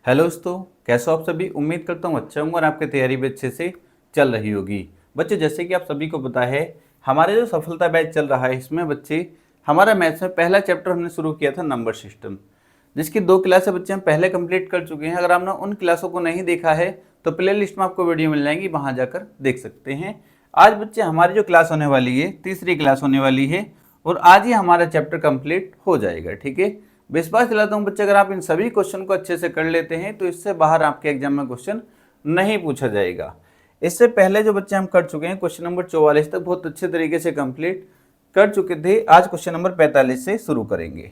Hello दोस्तों, कैसे हो आप सभी। उम्मीद करता हूँ अच्छा होंगे और आपकी तैयारी भी अच्छे से चल रही होगी। बच्चे, जैसे कि आप सभी को पता है, हमारे जो सफलता बैच चल रहा है इसमें बच्चे हमारा मैथ्स में पहला चैप्टर हमने शुरू किया था नंबर सिस्टम, जिसकी 2 क्लासें बच्चे हम पहले कंप्लीट कर चुके हैं। अगर आपने उन क्लासों को नहीं देखा है तो प्ले लिस्ट में आपको वीडियो मिल जाएंगी, वहाँ जाकर देख सकते हैं। आज बच्चे हमारी जो क्लास होने वाली है, तीसरी क्लास होने वाली है, और आज ही हमारा चैप्टर कंप्लीट हो जाएगा। ठीक है, विश्वास दिलाता हूं बच्चे, अगर आप इन सभी क्वेश्चन को अच्छे से कर लेते हैं तो इससे बाहर आपके एग्जाम में क्वेश्चन नहीं पूछा जाएगा। इससे पहले जो बच्चे हम कर चुके हैं क्वेश्चन नंबर 44 तक बहुत अच्छे तरीके से कंप्लीट कर चुके थे। आज क्वेश्चन नंबर 45 से शुरू करेंगे।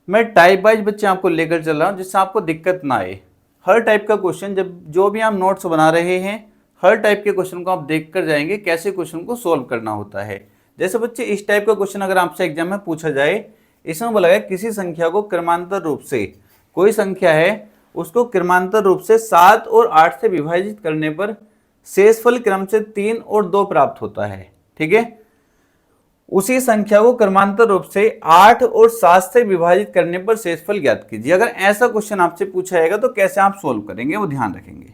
मैं टाइप वाइज बच्चे आपको लेकर चल रहा हूं जिससे आपको दिक्कत ना आए। हर टाइप का क्वेश्चन, जब जो भी आप नोट्स बना रहे हैं, हर टाइप के क्वेश्चन को आप देख कर जाएंगे कैसे क्वेश्चन को सोल्व करना होता है। जैसे बच्चे इस टाइप का क्वेश्चन अगर आपसे एग्जाम में पूछा जाए, इसमें बोला गया किसी संख्या को क्रमांतर रूप से, कोई संख्या है उसको क्रमांतर रूप से 7 और 8 से विभाजित करने पर शेषफल क्रम से 3 और 2 प्राप्त होता है। ठीक है, उसी संख्या को क्रमांतर रूप से 8 और 7 से विभाजित करने पर शेषफल ज्ञात कीजिए। अगर ऐसा क्वेश्चन आपसे पूछा जाएगा तो कैसे आप सोल्व करेंगे वो ध्यान रखेंगे।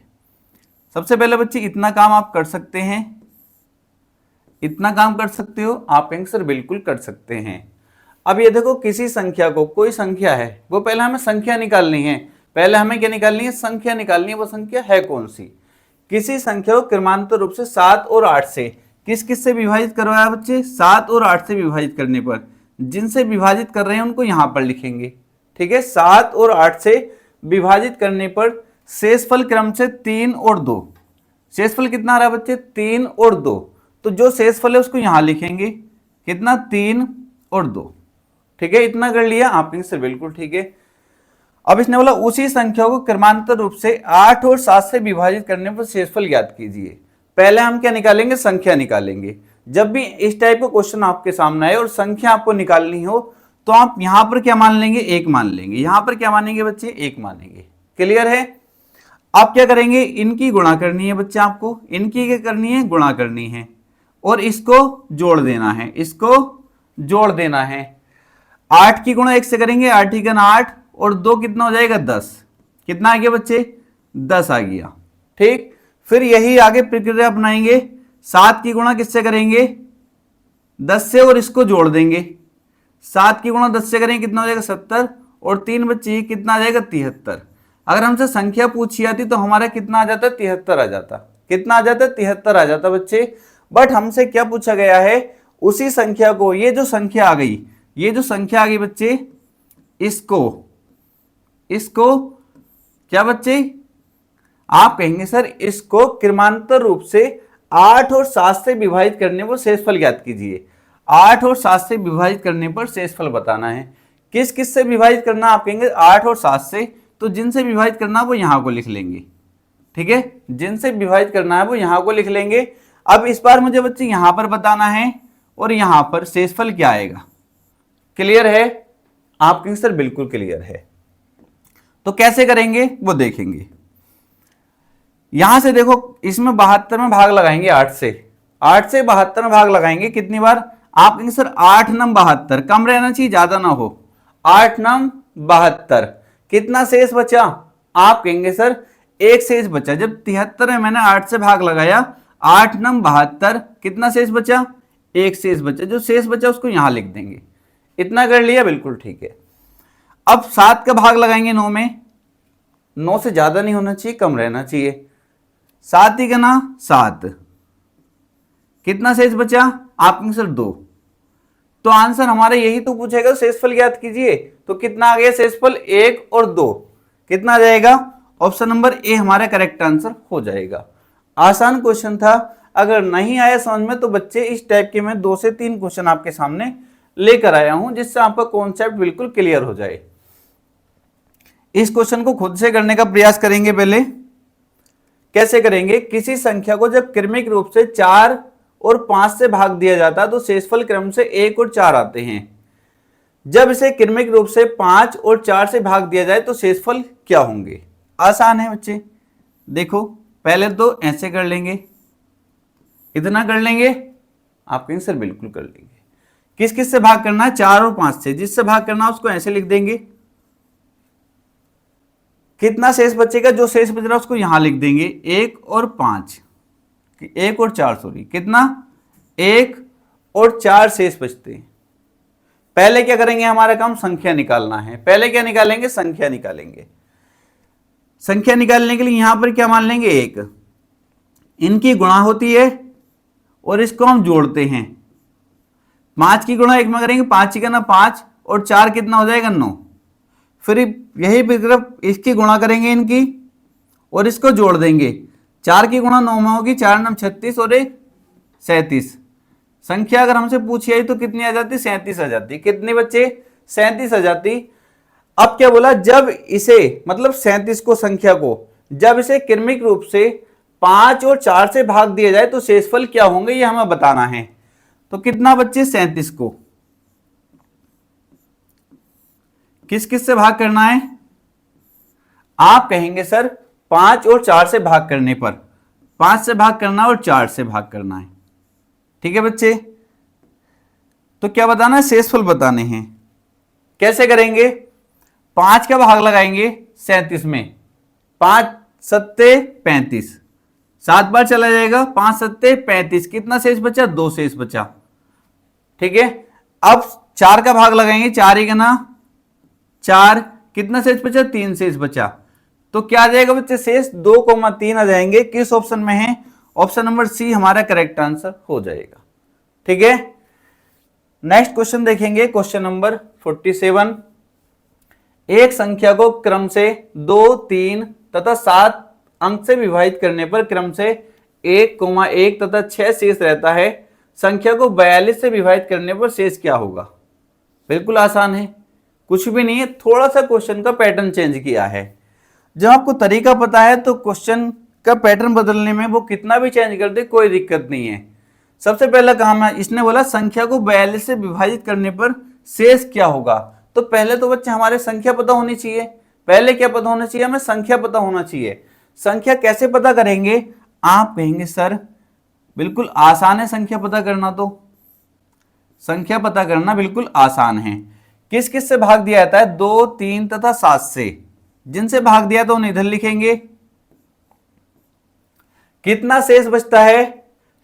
सबसे पहले बच्चे इतना काम आप कर सकते हैं, इतना काम कर सकते हो, आप आंसर बिल्कुल कर सकते हैं। अब ये देखो, किसी संख्या को, कोई संख्या है, वो पहले हमें संख्या निकालनी है। पहले हमें क्या निकालनी है? संख्या निकालनी है। वो संख्या है कौन सी? किसी संख्या को क्रमांतर रूप से 7 और 8 से किस किस से विभाजित करवाया बच्चे? 7 और 8 से विभाजित करने पर, जिनसे विभाजित कर रहे हैं उनको यहां पर लिखेंगे। ठीक है, 7 और 8 से विभाजित करने पर शेषफल क्रम से 3 और 2। शेषफल कितना आ रहा है बच्चे? 3 और 2। तो जो शेषफल है उसको यहां लिखेंगे, कितना? 3 और 2। ठीक है, इतना कर लिया आप आंसर बिल्कुल ठीक है। अब इसने बोला उसी संख्या को क्रमांतर रूप से 8 और 7 से विभाजित करने पर शेषफल ज्ञात कीजिए। पहले हम क्या निकालेंगे? संख्या निकालेंगे। जब भी इस टाइप का क्वेश्चन आपके सामने आए और संख्या आपको निकालनी हो तो आप यहां पर क्या मान लेंगे? 1 मान लेंगे। यहां पर क्या मानेंगे बच्चे? 1 मानेंगे। क्लियर है? आप क्या करेंगे? इनकी गुणा करनी है बच्चे, आपको इनकी क्या करनी है? गुणा करनी है, और इसको जोड़ देना है, इसको जोड़ देना है। 8 की गुणा 1 से करेंगे, 8 ही 8 और 2 कितना हो जाएगा? 10। कितना आ गया बच्चे? 10 आ गया। ठीक, फिर यही आगे प्रक्रिया अपनाएंगे। 7 की गुणा किससे करेंगे? 10 से, और इसको जोड़ देंगे। 7 की गुणा 10 से करेंगे, कितना हो जाएगा? 70, और 3 बच्चे कितना आ जाएगा? 73। अगर हमसे संख्या पूछी जाती तो हमारा कितना आ जाता? 73 आ जाता। कितना आ जाता? 73 आ जाता बच्चे। बट हमसे क्या पूछा गया है? उसी संख्या को, ये जो संख्या आ गई, ये जो संख्या आ गई बच्चे, इसको क्या बच्चे? आप कहेंगे सर इसको क्रमांतर रूप से 8 और 7 से विभाजित करने पर शेषफल ज्ञात कीजिए। 8 और 7 से विभाजित करने पर शेषफल बताना है। किस किस से विभाजित करना? आप कहेंगे 8 और 7 से, तो जिनसे विभाजित करना वो यहां को लिख लेंगे। ठीक है, जिनसे विभाजित करना है वो यहां को लिख लेंगे। अब इस बार मुझे बच्चे यहां पर बताना है और यहां पर शेषफल क्या आएगा। क्लियर है? आपका आंसर बिल्कुल क्लियर है। तो कैसे करेंगे वो देखेंगे। यहां से देखो, इसमें 72 में भाग लगाएंगे 8 से, 8 से 72 में भाग लगाएंगे कितनी बार? आप कहेंगे सर 8 नम 72, कम रहना चाहिए, ज्यादा ना हो। 8 नम 72, कितना शेष बचा? आप कहेंगे सर 1 शेष बचा। जब 73 में मैंने 8 से भाग लगाया, 8 नम 72, कितना शेष बचा? 1 शेष बचा। जो शेष बचा उसको यहां लिख देंगे। इतना कर लिया, बिल्कुल ठीक है। अब 7 का भाग लगाएंगे 9 में। 9 से ज्यादा नहीं होना चाहिए, कम रहना चाहिए। 7 ही ना 7, कितना शेष बचा? आप आंसर 2। तो आंसर हमारा यही तो पूछेगा, शेषफल ज्ञात कीजिए। तो कितना आ गया शेषफल? 1 और 2। कितना आ जाएगा? ऑप्शन नंबर ए हमारा करेक्ट आंसर हो जाएगा। आसान क्वेश्चन था। अगर नहीं आया समझ में तो बच्चे इस टाइप के मैं 2 से 3 क्वेश्चन आपके सामने लेकर आया हूं जिससे आपका कॉन्सेप्ट बिल्कुल क्लियर हो जाए। इस क्वेश्चन को खुद से करने का प्रयास करेंगे। पहले कैसे करेंगे? किसी संख्या को जब क्रमिक रूप से 4 और 5 से भाग दिया जाता है तो शेषफल क्रम से 1 और 4 आते हैं। जब इसे क्रमिक रूप से 5 और 4 से भाग दिया जाए तो शेषफल क्या होंगे? आसान है बच्चे। देखो, पहले तो ऐसे कर लेंगे, इतना कर लेंगे, आपका आंसर बिल्कुल कर लेंगे। किस किस से भाग करना है? 4 और 5 से। जिससे भाग करना है उसको ऐसे लिख देंगे। कितना शेष बचेगा, जो शेष बच रहा है उसको यहां लिख देंगे 1 और 5, 1 और 4 सॉरी, कितना 1 और 4 शेष बचते हैं। पहले क्या करेंगे, हमारा काम संख्या निकालना है। पहले क्या निकालेंगे, संख्या निकालेंगे। संख्या निकालने के लिए यहां पर क्या मान लेंगे, 1, इनकी गुणा होती है और इसको हम जोड़ते हैं। 5 की गुणा 1 में करेंगे, 5 का ना 5 और 4 कितना हो जाएगा 9। फिर यही तरफ इसकी गुणा करेंगे इनकी और इसको जोड़ देंगे। 4 की गुणा 9 में होगी, 4 9 36 और 1 37। संख्या अगर हमसे पूछी आई तो कितनी आ जाती, 37 आ जाती। कितने बच्चे, 37 आ जाती। अब क्या बोला, जब इसे मतलब 37 को संख्या को जब इसे क्रमिक रूप से 5 और 4 से भाग दिया जाए तो शेषफल क्या होंगे, ये हमें बताना है। तो कितना बच्चे, 37 को किस किस से भाग करना है, आप कहेंगे सर 5 और 4 से भाग करने पर, 5 से भाग करना और 4 से भाग करना है। ठीक है बच्चे, तो क्या बताना है, शेषफल बताने हैं। कैसे करेंगे, 5 का भाग लगाएंगे 37 में, 5 सत्ते 35, 7 बार चला जाएगा, 5 सत्ते 35, कितना शेष बचा, 2 शेष बचा। ठीक है, अब 4 का भाग लगाएंगे, 4 ही ना 4, कितना शेष बचा, 3 शेष बचा। तो क्या आ जाएगा बच्चे, शेष 2,3 आ जाएंगे। किस ऑप्शन में है, ऑप्शन नंबर सी हमारा करेक्ट आंसर हो जाएगा। ठीक है, नेक्स्ट क्वेश्चन देखेंगे, क्वेश्चन नंबर 47। एक संख्या को क्रम से 2, 3 तथा 7 अंक से विभाजित करने पर क्रम से 1,1 तथा 6 शेष रहता है। संख्या को 42 से विभाजित करने पर शेष क्या होगा। बिल्कुल आसान है, कुछ भी नहीं है, थोड़ा सा क्वेश्चन का पैटर्न चेंज किया है। जब आपको तरीका पता है तो क्वेश्चन का पैटर्न बदलने में वो कितना भी चेंज कर दे कोई दिक्कत नहीं है। सबसे पहला काम है, इसने बोला संख्या को 42 से विभाजित करने पर शेष क्या होगा। तो पहले तो बच्चे हमारे संख्या पता होनी चाहिए। पहले क्या पता होना चाहिए, हमें संख्या पता होना चाहिए। संख्या कैसे पता करेंगे, आप कहेंगे सर बिल्कुल आसान है संख्या पता करना। तो संख्या पता करना बिल्कुल आसान है। किस किस से भाग दिया जाता है, 2, 3 तथा 7 से। जिनसे भाग दिया तो उन्हें इधर लिखेंगे। कितना शेष बचता है,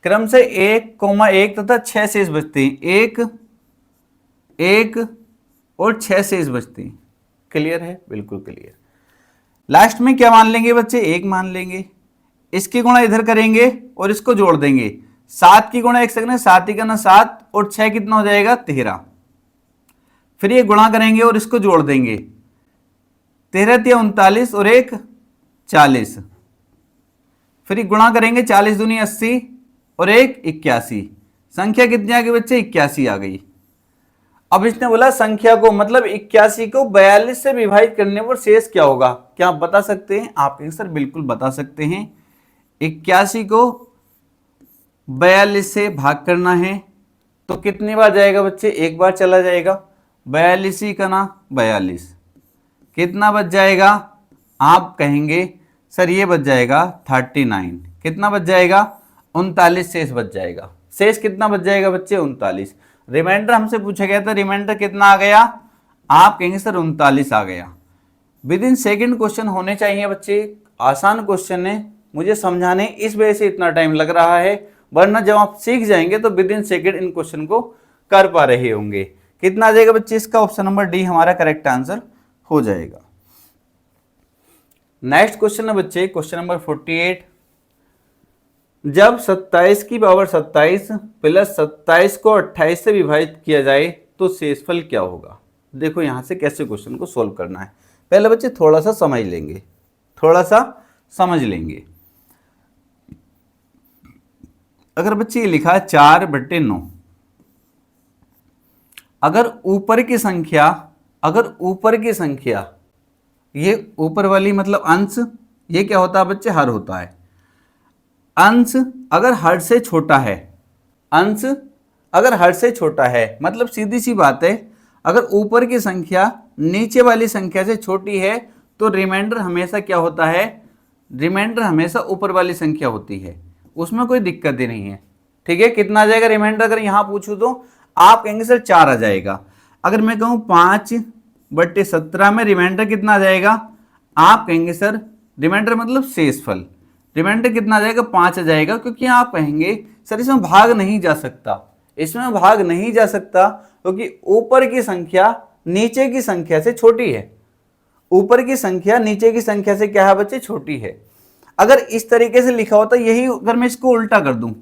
क्रम से 1,1 तथा 6 शेष बचते हैं। 1, 1 और 6 शेष बचते हैं। क्लियर है, बिल्कुल क्लियर। लास्ट में क्या मान लेंगे बच्चे, 1 मान लेंगे। इसकी गुणा इधर करेंगे और इसको जोड़ देंगे। 7 की गुणा 1 से करें, 7 ही करना 7 और 6 कितना हो जाएगा 13। फिर ये गुणा करेंगे और इसको जोड़ देंगे। 13 या 39 और 1 40। फिर गुणा करेंगे, 40 दूनी 80 और 1 81। संख्या कितनी आ गई बच्चे, 81 आ गई। अब इसने बोला संख्या को मतलब 81 को 42 से विभाजित करने पर शेष क्या होगा। क्या आप बता सकते हैं, आप सर बिल्कुल बता सकते हैं। 81 को 42 से भाग करना है तो कितनी बार जाएगा बच्चे, एक बार चला जाएगा। 42 ही का ना 42, कितना बच जाएगा, आप कहेंगे सर ये बच जाएगा 39। कितना बच जाएगा, 39 शेष बच जाएगा। शेष कितना बच जाएगा बच्चे, 39। रिमाइंडर हमसे पूछा गया था, रिमाइंडर कितना आ गया, आप कहेंगे सर 39 आ गया। विद इन सेकेंड क्वेश्चन होने चाहिए बच्चे। आसान क्वेश्चन है, मुझे समझाने इस वजह से इतना टाइम लग रहा है, वरना जब आप सीख जाएंगे तो with in second in question को कर पा रहे होंगे। कितना आ जाएगा बच्चे, इसका ऑप्शन नंबर डी हमारा करेक्ट आंसर हो जाएगा। नेक्स्ट क्वेश्चन है बच्चे, क्वेश्चन नंबर 48। जब 27 की पावर 27 प्लस 27 को 28 से विभाजित किया जाए तो शेषफल क्या होगा। देखो यहां से कैसे क्वेश्चन को सोल्व करना है। पहले बच्चे थोड़ा सा समझ लेंगे, थोड़ा सा समझ लेंगे। अगर बच्चे ये लिखा है 4/9, अगर ऊपर की संख्या ये ऊपर वाली मतलब अंश, ये क्या होता है बच्चे, हर होता है। अंश अगर हर से छोटा है, अंश अगर हर से छोटा है मतलब सीधी सी बात है, अगर ऊपर की संख्या नीचे वाली संख्या से छोटी है तो रिमाइंडर हमेशा क्या होता है, रिमाइंडर हमेशा ऊपर वाली संख्या होती है, उसमें कोई दिक्कत ही नहीं है। ठीक है, कितना आ जाएगा रिमाइंडर, अगर यहां पूछूं तो आप कहेंगे सर 4 आ जाएगा। अगर मैं कहूं 5/17 में रिमाइंडर कितना आ जाएगा, आप कहेंगे सर रिमाइंडर मतलब शेषफल, रिमाइंडर कितना आ जाएगा 5 आ जाएगा, क्योंकि आप कहेंगे सर इसमें भाग नहीं जा सकता, इसमें भाग नहीं जा सकता क्योंकि ऊपर की संख्या नीचे की संख्या से छोटी है, ऊपर की संख्या नीचे की संख्या से क्या है बच्चे, छोटी है। अगर इस तरीके से लिखा होता, यही अगर मैं इसको उल्टा कर दूं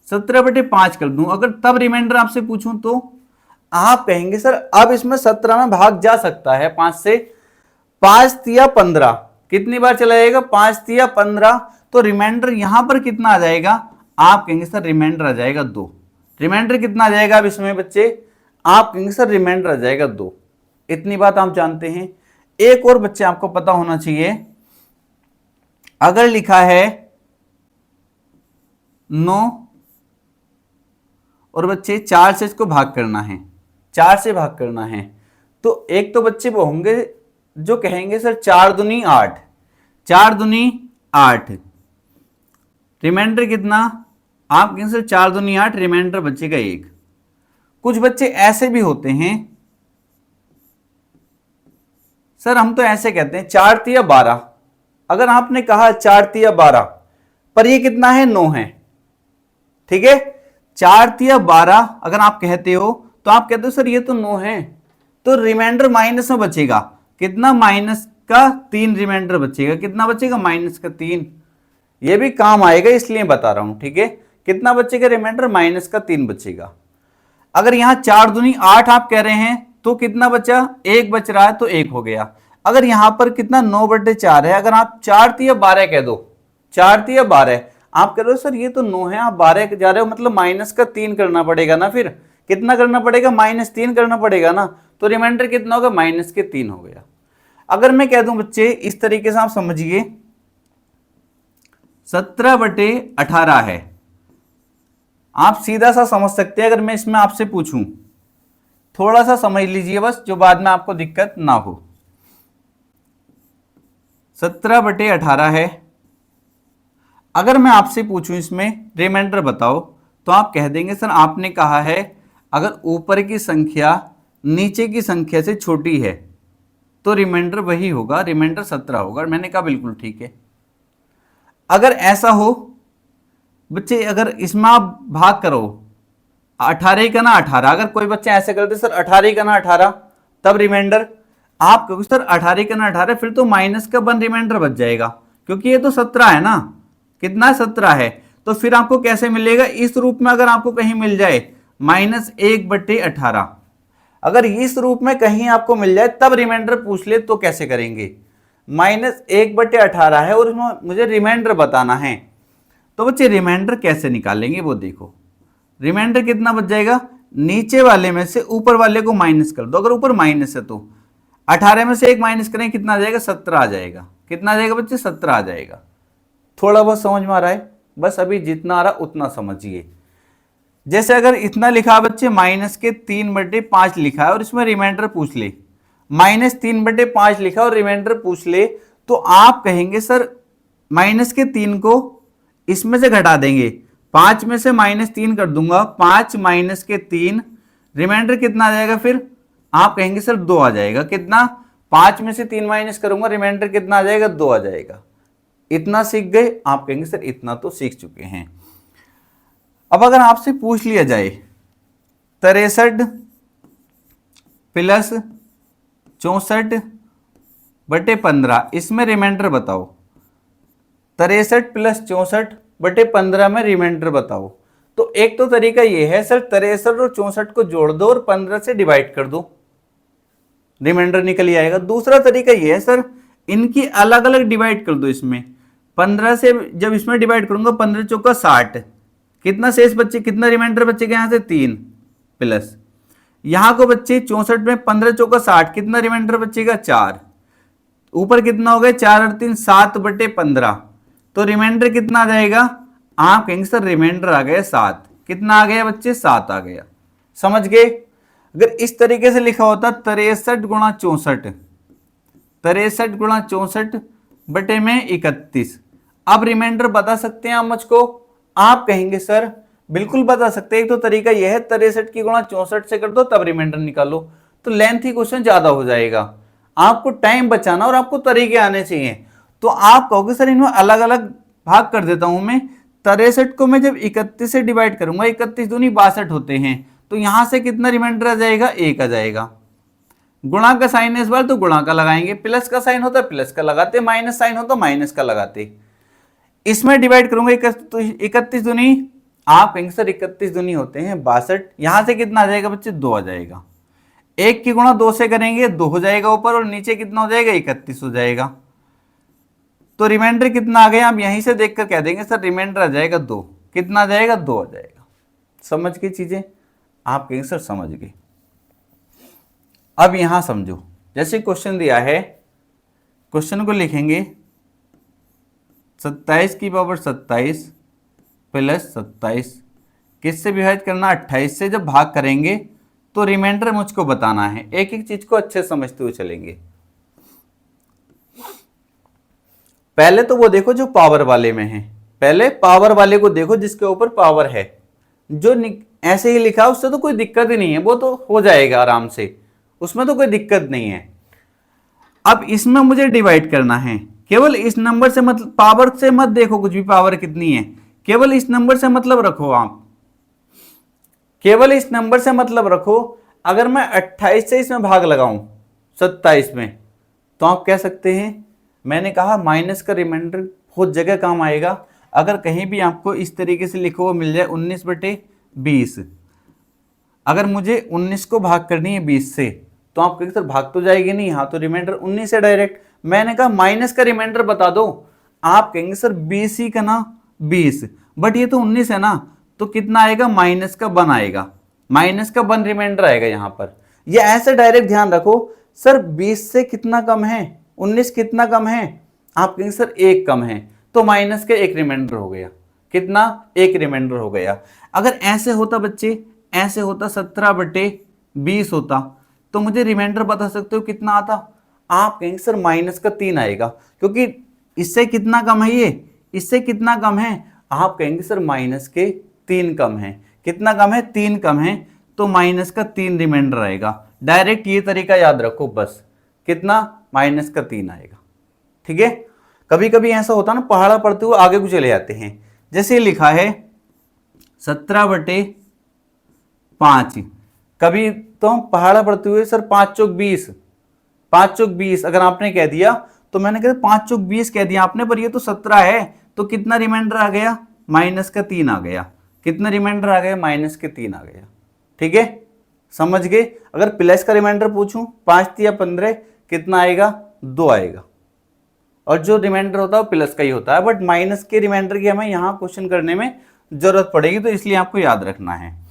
17/5 कर दूं, अगर तब रिमाइंडर आपसे पूछूं तो आप कहेंगे सर अब इसमें 17 में भाग जा सकता है 5 से, 5 तिया 15, कितनी बार चला जाएगा 5 तिया 15, तो रिमाइंडर यहां पर कितना आ जाएगा, आप कहेंगे सर रिमाइंडर आ जाएगा 2। रिमाइंडर कितना आ जाएगा अब इसमें बच्चे, आप कहेंगे सर रिमाइंडर आ जाएगा 2। इतनी बात आप जानते हैं। एक और बच्चे आपको पता होना चाहिए, अगर लिखा है 9 और बच्चे 4 से इसको भाग करना है, 4 से भाग करना है, तो एक तो बच्चे वो होंगे जो कहेंगे सर 4 दूनी 8, 4 दूनी 8, रिमाइंडर कितना, आप कहेंगे सर 4 दूनी 8, रिमाइंडर बचेगा 1। कुछ बच्चे ऐसे भी होते हैं, सर हम तो ऐसे कहते हैं 4 तिया 12, अगर आपने कहा 4 तिया 12 पर ये कितना है 9 है, ठीक है, 4 तिया 12 अगर आप कहते हो तो आप कहते हो सर ये तो 9 है, तो रिमाइंडर माइनस में बचेगा कितना, माइनस का 3 रिमाइंडर बचेगा, कितना बचेगा माइनस का 3। ये भी काम आएगा इसलिए बता रहा हूं, ठीक है, कितना बचेगा रिमाइंडर, माइनस का 3 बचेगा। अगर यहां 4 दूनी 8 आप कह रहे हैं तो कितना बचा, 1 बच रहा है तो 1 हो गया। अगर यहां पर कितना 9/4 है, अगर आप 4 तिया 12 कह दो, 4 तिया 12 आप कह रहे हो सर ये तो 9 है, आप 12 जा रहे हो मतलब माइनस का 3 करना पड़ेगा ना, फिर कितना करना पड़ेगा, -3 करना पड़ेगा ना, तो रिमाइंडर कितना होगा, -3 हो गया। अगर मैं कह दूं बच्चे इस तरीके से आप समझिए 17/18 है, आप सीधा सा समझ सकते हैं। अगर मैं इसमें आपसे पूछूं, थोड़ा सा समझ लीजिए बस, जो बाद में आपको दिक्कत ना हो। 17/18 है, अगर मैं आपसे पूछूं इसमें रिमाइंडर बताओ, तो आप कह देंगे सर आपने कहा है अगर ऊपर की संख्या नीचे की संख्या से छोटी है तो रिमाइंडर वही होगा, रिमाइंडर 17 होगा। मैंने कहा बिल्कुल ठीक है। अगर ऐसा हो बच्चे, अगर इसमें आप भाग करो 18 का ना 18, अगर कोई बच्चे ऐसे करते सर 18 का ना 18, तब रिमाइंडर, आप कहोगे सर 18 का ना 18, फिर तो माइनस का 1 रिमाइंडर बच जाएगा, क्योंकि ये तो 17 है ना, कितना 17 है, तो फिर आपको कैसे मिलेगा, इस रूप में अगर आपको कहीं मिल जाए -1/18, अगर इस रूप में कहीं आपको मिल जाए तब रिमाइंडर पूछ ले तो कैसे करेंगे, -1/18 है और उसमें मुझे रिमाइंडर बताना है, तो बच्चे रिमाइंडर कैसे निकालेंगे वो देखो। रिमाइंडर कितना बच जाएगा, नीचे वाले में से ऊपर वाले को माइनस कर दो, अगर ऊपर माइनस है तो 18 में से 1 माइनस करें कितना आ जाएगा, 17 आ जाएगा। कितना आ जाएगा बच्चे, 17 आ जाएगा। थोड़ा बहुत समझ में आ रहा है, बस अभी जितना आ रहा उतना समझिए। जैसे अगर इतना लिखा बच्चे -3/5 लिखा है और इसमें रिमाइंडर पूछ ले, -3/5 लिखा और रिमाइंडर पूछ ले, तो आप कहेंगे सर -3 को इसमें से घटा देंगे, 5 में से -3 कर दूंगा, 5 - 3, रिमाइंडर कितना आ जाएगा, फिर आप कहेंगे सर 2 आ जाएगा। कितना, 5 में से 3 माइनस करूंगा, रिमाइंडर कितना आ जाएगा, 2 आ जाएगा। इतना सीख गए, आप कहेंगे सर इतना तो सीख चुके हैं। अब अगर आपसे पूछ लिया जाए 63 + 64/15, इसमें रिमाइंडर बताओ, 63 + 64/15 में रिमाइंडर बताओ, तो एक तो तरीका ये है सर 63 और 64 को जोड़ दो और 15 से डिवाइड कर दो, रिमाइंडर निकल ही आएगा। दूसरा तरीका ये है सर इनकी अलग अलग डिवाइड कर दो, इसमें 15 से जब इसमें डिवाइड करूंगा 15 चौका 60, कितना शेष बच्चे, कितना रिमाइंडर बचेगा यहाँ से 3 प्लस यहाँ को बच्चे 64 में 15 चौका 60, कितना रिमाइंडर बचेगा 4, ऊपर कितना हो गया 4 और 3 7/15, तो रिमाइंडर कितना आ जाएगा, आप कहेंगे सर रिमाइंडर आ गया 7। कितना आ गया बच्चे, 7 आ गया। समझ गए। अगर इस तरीके से लिखा होता 63 × 64, 63 × 64/31, अब रिमाइंडर बता सकते हैं आप मुझको, आप कहेंगे सर बिल्कुल बता सकते हैं। एक तो तरीका यह है 63 की गुणा 64 से कर दो तब रिमाइंडर निकालो, तो लेंथी क्वेश्चन ज्यादा हो जाएगा। आपको टाइम बचाना और आपको तरीके आने चाहिए। तो आप कहोगे सर इनमें अलग अलग भाग कर देता हूं मैं। 63 को मैं जब 31 से डिवाइड करूंगा, 31 दूनी 62 होते हैं, तो यहां से कितना रिमाइंडर आ जाएगा, 1 आ जाएगा। गुणा का साइन है इस बार तो गुणा का लगाएंगे, प्लस का साइन होता है प्लस का लगाते, माइनस साइन हो तो माइनस का लगाते। इसमें डिवाइड करूंगा 31 दूनी, आप कहेंगे सर 31 दूनी होते हैं 62, यहां से कितना आ जाएगा बच्चे, 2 आ जाएगा। 1 की गुणा 2 से करेंगे 2 हो जाएगा ऊपर, और नीचे कितना हो जाएगा, 31 हो जाएगा। तो रिमाइंडर कितना आ गया, आप यहीं से देखकर कह देंगे सर रिमाइंडर आ जाएगा 2। कितना आ जाएगा, 2 आ जाएगा। समझ गए चीजें, आप कहेंगे सर समझ गए। अब यहां समझो, जैसे क्वेश्चन दिया है, क्वेश्चन को लिखेंगे 27 की पावर 27 प्लस 27, किससे विभाजित करना, 28 से। जब भाग करेंगे तो रिमाइंडर मुझको बताना है, एक एक चीज को अच्छे समझते हुए चलेंगे। पहले तो वो देखो जो पावर वाले में है, पहले पावर वाले को देखो जिसके ऊपर पावर है। जो ऐसे ही लिखा उससे तो कोई दिक्कत ही नहीं है, वो तो हो जाएगा आराम से, उसमें तो कोई दिक्कत नहीं है। अब इसमें मुझे डिवाइड करना है, केवल इस नंबर से मतलब पावर से मत देखो कुछ भी, पावर कितनी है, केवल इस नंबर से मतलब रखो आप, केवल इस नंबर से मतलब रखो। अगर मैं 28 से इसमें भाग लगाऊं 27 में, तो आप कह सकते हैं, मैंने कहा माइनस का रिमाइंडर बहुत जगह काम आएगा। अगर कहीं भी आपको इस तरीके से लिखो हुआ मिल जाए 19/20, अगर मुझे 19 को भाग करनी है 20 से, तो आप कहेंगे सर भाग तो जाएगी नहीं, यहाँ तो रिमाइंडर 19 है डायरेक्ट। मैंने कहा माइनस का रिमाइंडर बता दो, आप कहेंगे सर 20 ही का ना 20, बट ये तो 19 है ना, तो कितना आएगा, माइनस का 1 आएगा, माइनस का 1 रिमाइंडर आएगा यहाँ पर। ये ऐसे डायरेक्ट ध्यान रखो, सर 20 से कितना कम है, 19 कितना कम है, आप कहेंगे सर 1 कम है, तो माइनस का 1 रिमाइंडर हो गया, कितना, 1 रिमाइंडर हो गया। अगर ऐसे होता बच्चे, ऐसे होता 17/20 होता, तो मुझे रिमाइंडर बता सकते हो कितना आता, आप कहेंगे सर माइनस का 3 आएगा, क्योंकि इससे कितना कम है, ये इससे कितना कम है, आप कहेंगे सर माइनस के 3 कम है। कितना कम है, 3 कम है, तो माइनस का 3 रिमाइंडर आएगा। डायरेक्ट ये तरीका याद रखो बस, कितना, माइनस का 3 आएगा। ठीक है, कभी कभी ऐसा होता है ना, पहाड़ा पढ़ते हुए आगे को चले जाते हैं। जैसे लिखा है 17/5, कभी तो हम पहाड़ा पढ़ते हुए सर 5 चौक 20, 5 चौक 20 अगर आपने कह दिया, तो मैंने कहा 5 चौक 20 कह दिया आपने, पर ये तो 17 है, तो कितना रिमाइंडर आ गया, माइनस का 3 आ गया। कितना रिमाइंडर आ गया, माइनस के 3 आ गया। ठीक है, समझ गए। अगर प्लस का रिमाइंडर पूछूं 5 या 15, कितना आएगा, 2 आएगा, और जो रिमाइंडर होता है वो प्लस का ही होता है, बट माइनस के रिमाइंडर की हमें यहाँ क्वेश्चन करने में जरूरत पड़ेगी, तो इसलिए आपको याद रखना है।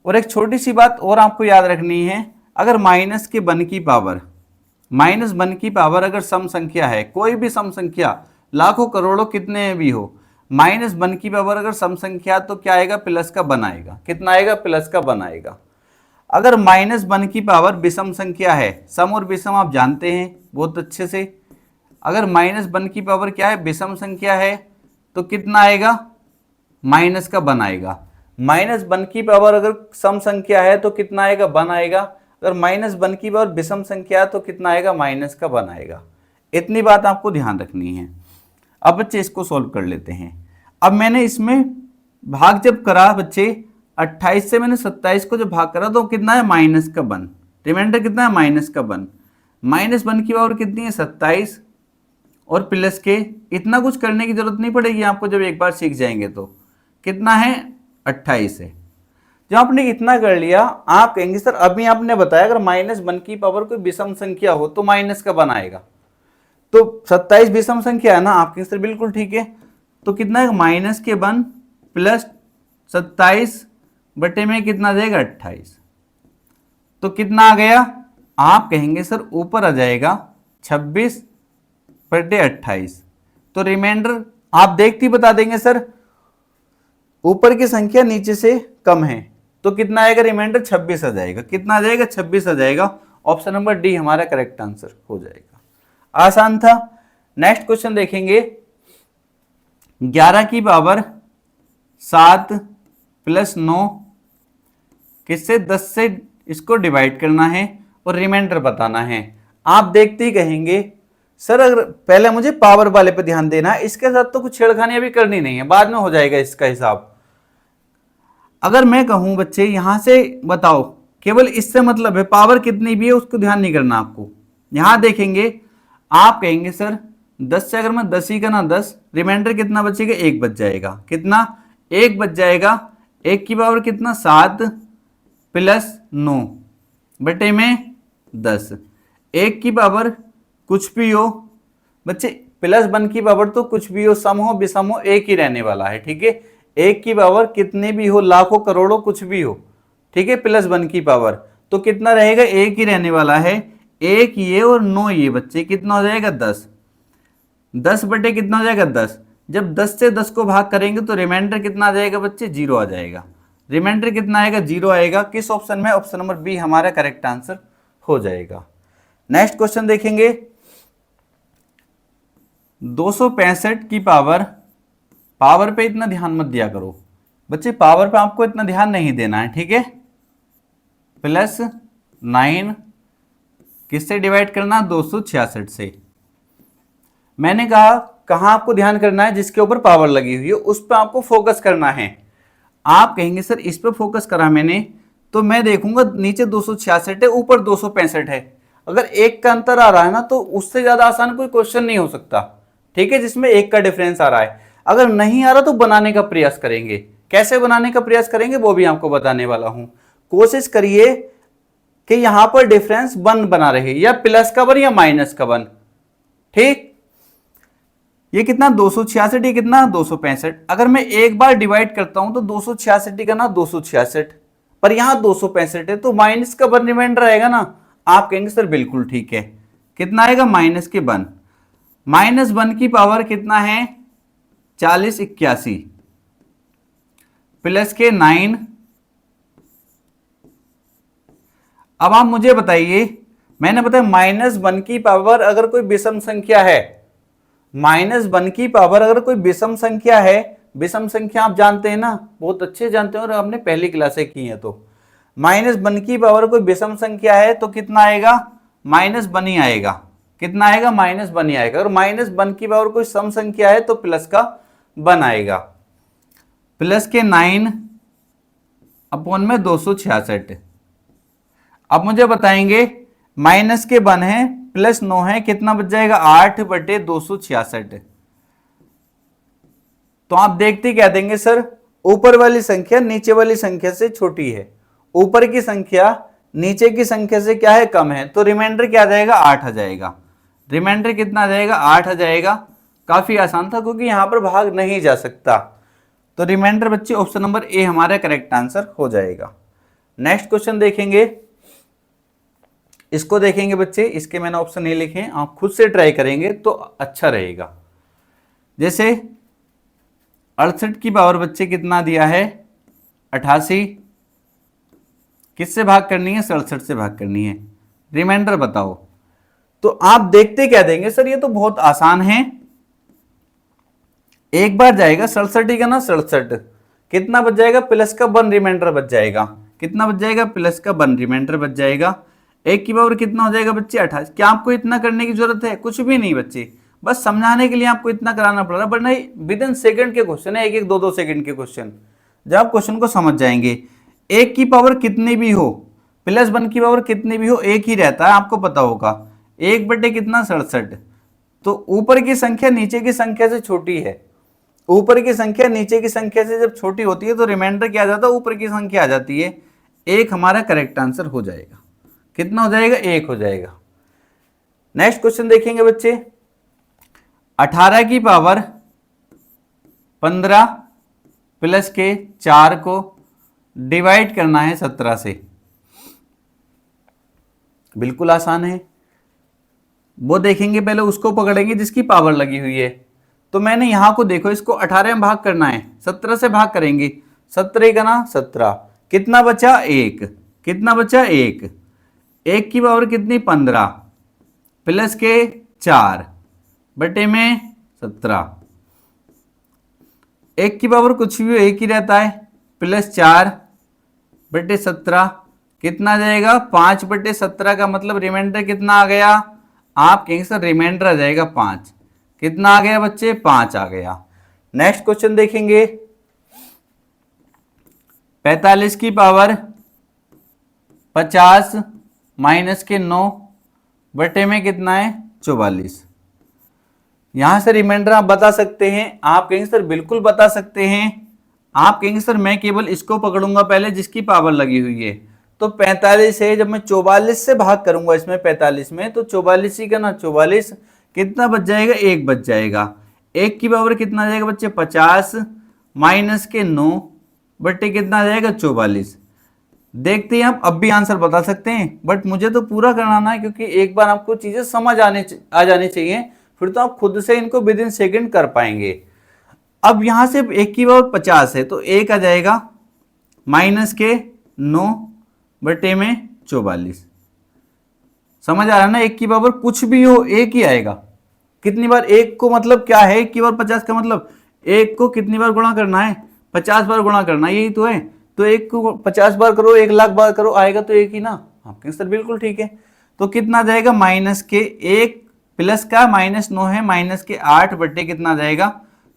और एक छोटी सी बात और आपको याद रखनी है, अगर माइनस के 1 की पावर, माइनस 1 की पावर अगर सम संख्या है, कोई भी सम संख्या, लाखों करोड़ों कितने भी हो, माइनस 1 की पावर अगर सम संख्या, तो क्या आएगा, प्लस का 1 आएगा। कितना आएगा, प्लस का 1 आएगा। अगर माइनस 1 की पावर विषम संख्या है, सम और विषम आप जानते हैं बहुत अच्छे से, अगर माइनस 1 की पावर क्या है, विषम संख्या है, तो कितना आएगा, माइनस का 1 आएगा। माइनस 1 की पावर अगर सम संख्या है तो कितना आएगा, 1 आएगा। अगर माइनस 1 की पावर विषम संख्या है तो कितना आएगा, माइनस का 1 आएगा। इतनी बात आपको ध्यान रखनी है। अब बच्चे इसको सॉल्व कर लेते हैं। अब मैंने इसमें भाग जब करा बच्चे, 28 से मैंने 27 को जब भाग करा तो कितना है, माइनस का 1, रिमाइंडर कितना है, माइनस का 1। माइनस 1 की पावर कितनी है, 27, और प्लस के, इतना कुछ करने की जरूरत नहीं पड़ेगी आपको, जब एक बार सीख जाएंगे तो। कितना है, 28 है। जब आपने इतना कर लिया, आप कहेंगे सर अभी आपने बताया अगर माइनस 1 की पावर कोई विषम संख्या हो तो माइनस का 1 आएगा, तो 27 विषम संख्या है ना, आप कहेंगे सर बिल्कुल ठीक है। तो कितना है, माइनस के 1 प्लस 27 बटे में कितना जाएगा, 28, तो कितना आ गया, आप कहेंगे सर ऊपर आ जाएगा 26/28। तो रिमाइंडर आप देखते ही बता देंगे सर, ऊपर की संख्या नीचे से कम है, तो कितना आएगा, रिमाइंडर 26 आ जाएगा। कितना आ जाएगा, 26 आ जाएगा। ऑप्शन नंबर डी हमारा करेक्ट आंसर हो जाएगा। आसान था। नेक्स्ट क्वेश्चन देखेंगे, 11 की पावर 7 प्लस 9, किससे, 10 से इसको डिवाइड करना है और रिमाइंडर बताना है। आप देखते ही कहेंगे सर अगर पहले मुझे पावर वाले पे ध्यान देना है, इसके साथ तो कुछ छेड़खानी अभी करनी नहीं है, बाद में हो जाएगा इसका हिसाब। अगर मैं कहूं बच्चे यहां से बताओ, केवल इससे मतलब है पावर कितनी भी है उसको ध्यान नहीं करना आपको। यहां देखेंगे, आप कहेंगे सर 10 से अगर मैं 10 ही का ना 10, रिमाइंडर कितना बचेगा, 1 बच जाएगा। कितना, 1 बच जाएगा। 1 की पावर कितना, 7 प्लस 9 बटे में 10। 1 की पावर कुछ भी हो बच्चे, प्लस 1 की पावर तो कुछ भी हो, सम हो विषम हो, एक ही रहने वाला है। ठीक है, 1 की पावर कितने भी हो, लाखों करोड़ों कुछ भी हो, ठीक है, प्लस 1 की पावर तो कितना रहेगा, 1 ही रहने वाला है। 1 ये और 9 ये बच्चे कितना हो जाएगा, 10। 10 बटे कितना हो जाएगा, 10। जब 10 से 10 को भाग करेंगे तो रिमाइंडर कितना आ जाएगा बच्चे, 0 आ जाएगा। रिमाइंडर कितना आएगा, 0 आएगा। किस ऑप्शन में, ऑप्शन नंबर बी हमारा करेक्ट आंसर हो जाएगा। नेक्स्ट क्वेश्चन देखेंगे, 265 की पावर, पावर पे इतना ध्यान मत दिया करो बच्चे, पावर पे आपको इतना ध्यान नहीं देना है। ठीक है, प्लस 9 किससे डिवाइड करना, 266 से। मैंने कहा कहां आपको ध्यान करना है, जिसके ऊपर पावर लगी हुई है उस पर आपको फोकस करना है। आप कहेंगे सर इस पर फोकस करा मैंने, तो मैं देखूंगा नीचे 266 है, ऊपर 265 है। अगर 1 का अंतर आ रहा है ना, तो उससे ज्यादा आसान कोई क्वेश्चन नहीं हो सकता। ठीक है, जिसमें 1 का डिफरेंस आ रहा है। अगर नहीं आ रहा तो बनाने का प्रयास करेंगे। कैसे बनाने का प्रयास करेंगे वो भी आपको बताने वाला हूं। कोशिश करिए कि यहां पर डिफरेंस 1 बना रहे, या प्लस का 1 या माइनस का 1। ठीक, ये कितना 266, ये कितना 265। अगर मैं एक बार डिवाइड करता हूं तो 266 का ना 266, पर यहां 265 है तो माइनस का 1 रिमाइंडर आएगा ना। आप कहेंगे सर बिल्कुल ठीक है, कितना आएगा, माइनस के 1। माइनस 1 की पावर कितना है, 4081 प्लस के 9। अब आप मुझे बताइए, मैंने बताया -1 की पावर अगर कोई विषम संख्या है, -1 की पावर अगर कोई विषम संख्या है, विषम संख्या आप जानते हैं ना, बहुत अच्छे जानते हैं और आपने पहली क्लासे की है। तो -1 की पावर कोई विषम संख्या है तो कितना आएगा, -1 ही आएगा। कितना आएगा, -1 ही आएगा। और -1 की पावर कोई सम संख्या है तो प्लस का 1 आएगा। प्लस के 9 अपॉन में 266। अब मुझे बताएंगे माइनस के 1 है, प्लस 9 है, कितना बच जाएगा, 8 बटे 266। तो आप देखते क्या देंगे सर, ऊपर वाली संख्या नीचे वाली संख्या से छोटी है, ऊपर की संख्या नीचे की संख्या से क्या है, कम है, तो रिमाइंडर क्या आ जाएगा, 8 आ जाएगा। रिमाइंडर कितना आ जाएगा, 8 आ जाएगा। काफी आसान था क्योंकि यहां पर भाग नहीं जा सकता। तो रिमाइंडर बच्चे ऑप्शन नंबर ए हमारा करेक्ट आंसर हो जाएगा। नेक्स्ट क्वेश्चन देखेंगे, इसको देखेंगे बच्चे, इसके मैंने ऑप्शन नहीं लिखे, आप खुद से ट्राई करेंगे तो अच्छा रहेगा। जैसे 68 की पावर बच्चे कितना दिया है, 88, किससे भाग करनी है, 67 से भाग करनी है। रिमाइंडर बताओ। तो आप देखते क्या देंगे, सर ये तो बहुत आसान है, एक बार जाएगा 67 का ना 67, कितना बच जाएगा, प्लस का 1 रिमाइंडर बच जाएगा। कितना बच जाएगा, प्लस का 1 रिमाइंडर बच जाएगा। 1 की पावर कितना हो जाएगा बच्चे, 28। क्या आपको इतना करने की जरूरत है, कुछ भी नहीं बच्चे, बस समझाने के लिए आपको इतना कराना पड़ रहा है, वरना विद इन सेकंड के क्वेश्चन है, 1-1, 2-2 सेकंड के क्वेश्चन। जब आप क्वेश्चन को समझ जाएंगे, 1 की पावर कितनी भी हो, प्लस 1 की पावर कितनी भी हो, एक ही रहता है, आपको पता होगा। 1 बटे कितना, 67। तो ऊपर की संख्या नीचे की संख्या से छोटी है, ऊपर की संख्या नीचे की संख्या से जब छोटी होती है तो रिमाइंडर क्या आ जाता है, ऊपर की संख्या आ जाती है। 1 हमारा करेक्ट आंसर हो जाएगा। कितना हो जाएगा, 1 हो जाएगा। नेक्स्ट क्वेश्चन देखेंगे बच्चे, 18 की पावर 15 प्लस के 4 को डिवाइड करना है 17 से। बिल्कुल आसान है, वो देखेंगे, पहले उसको पकड़ेंगे जिसकी पावर लगी हुई है। तो मैंने यहां को देखो, इसको 18 में भाग करना है, 17 से भाग करेंगे, 17 का ना 17, कितना बचा, 1, कितना बचा, 1। 1 की पावर कितनी, 15 प्लस के 4 बटे में 17। 1 की पावर कुछ भी 1 ही रहता है, प्लस 4 बटे 17, कितना आ जाएगा, 5 बटे 17 का मतलब रिमाइंडर कितना आ गया, आप कहेंगे सर रिमाइंडर आ जाएगा 5। कितना आ गया बच्चे? 5 आ गया। नेक्स्ट क्वेश्चन देखेंगे, 45 की पावर 50 माइनस के 9 बटे में कितना है? 44। यहां से रिमाइंडर आप बता सकते हैं। आप कहेंगे सर बिल्कुल बता सकते हैं। आप कहेंगे सर मैं केवल इसको पकड़ूंगा पहले जिसकी पावर लगी हुई है। तो 45 है, जब मैं 44 से भाग करूंगा इसमें 45 में, तो 44 ही का ना 44 कितना बच जाएगा? 1 बच जाएगा। 1 की पावर कितना आ जाएगा बच्चे? 50 माइनस के 9 बटे कितना आ जाएगा? 44। देखते हैं आप, अब भी आंसर बता सकते हैं, बट मुझे तो पूरा कराना है क्योंकि एक बार आपको चीजें समझ आ जानी चाहिए, फिर तो आप खुद से इनको विद इन सेकेंड कर पाएंगे। अब यहां से 1 की पावर 50 है तो 1 आ जाएगा माइनस के 9 बटे में 44। समझ आ रहा है ना? 1 की पावर कुछ भी हो 1 ही आएगा। कितनी बार 1 को मतलब क्या है? 1 की पावर 50 का मतलब 1 को कितनी बार गुणा करना है? 50 बार गुणा करना है, यही तो है। तो 1 को 50 बार करो, 1 लाख बार करो, आएगा तो 1 ही ना। आपके आंसर बिल्कुल ठीक है। तो कितना जाएगा? माइनस के 1 प्लस का -9 है, माइनस के 8 बटे कितना जाएगा?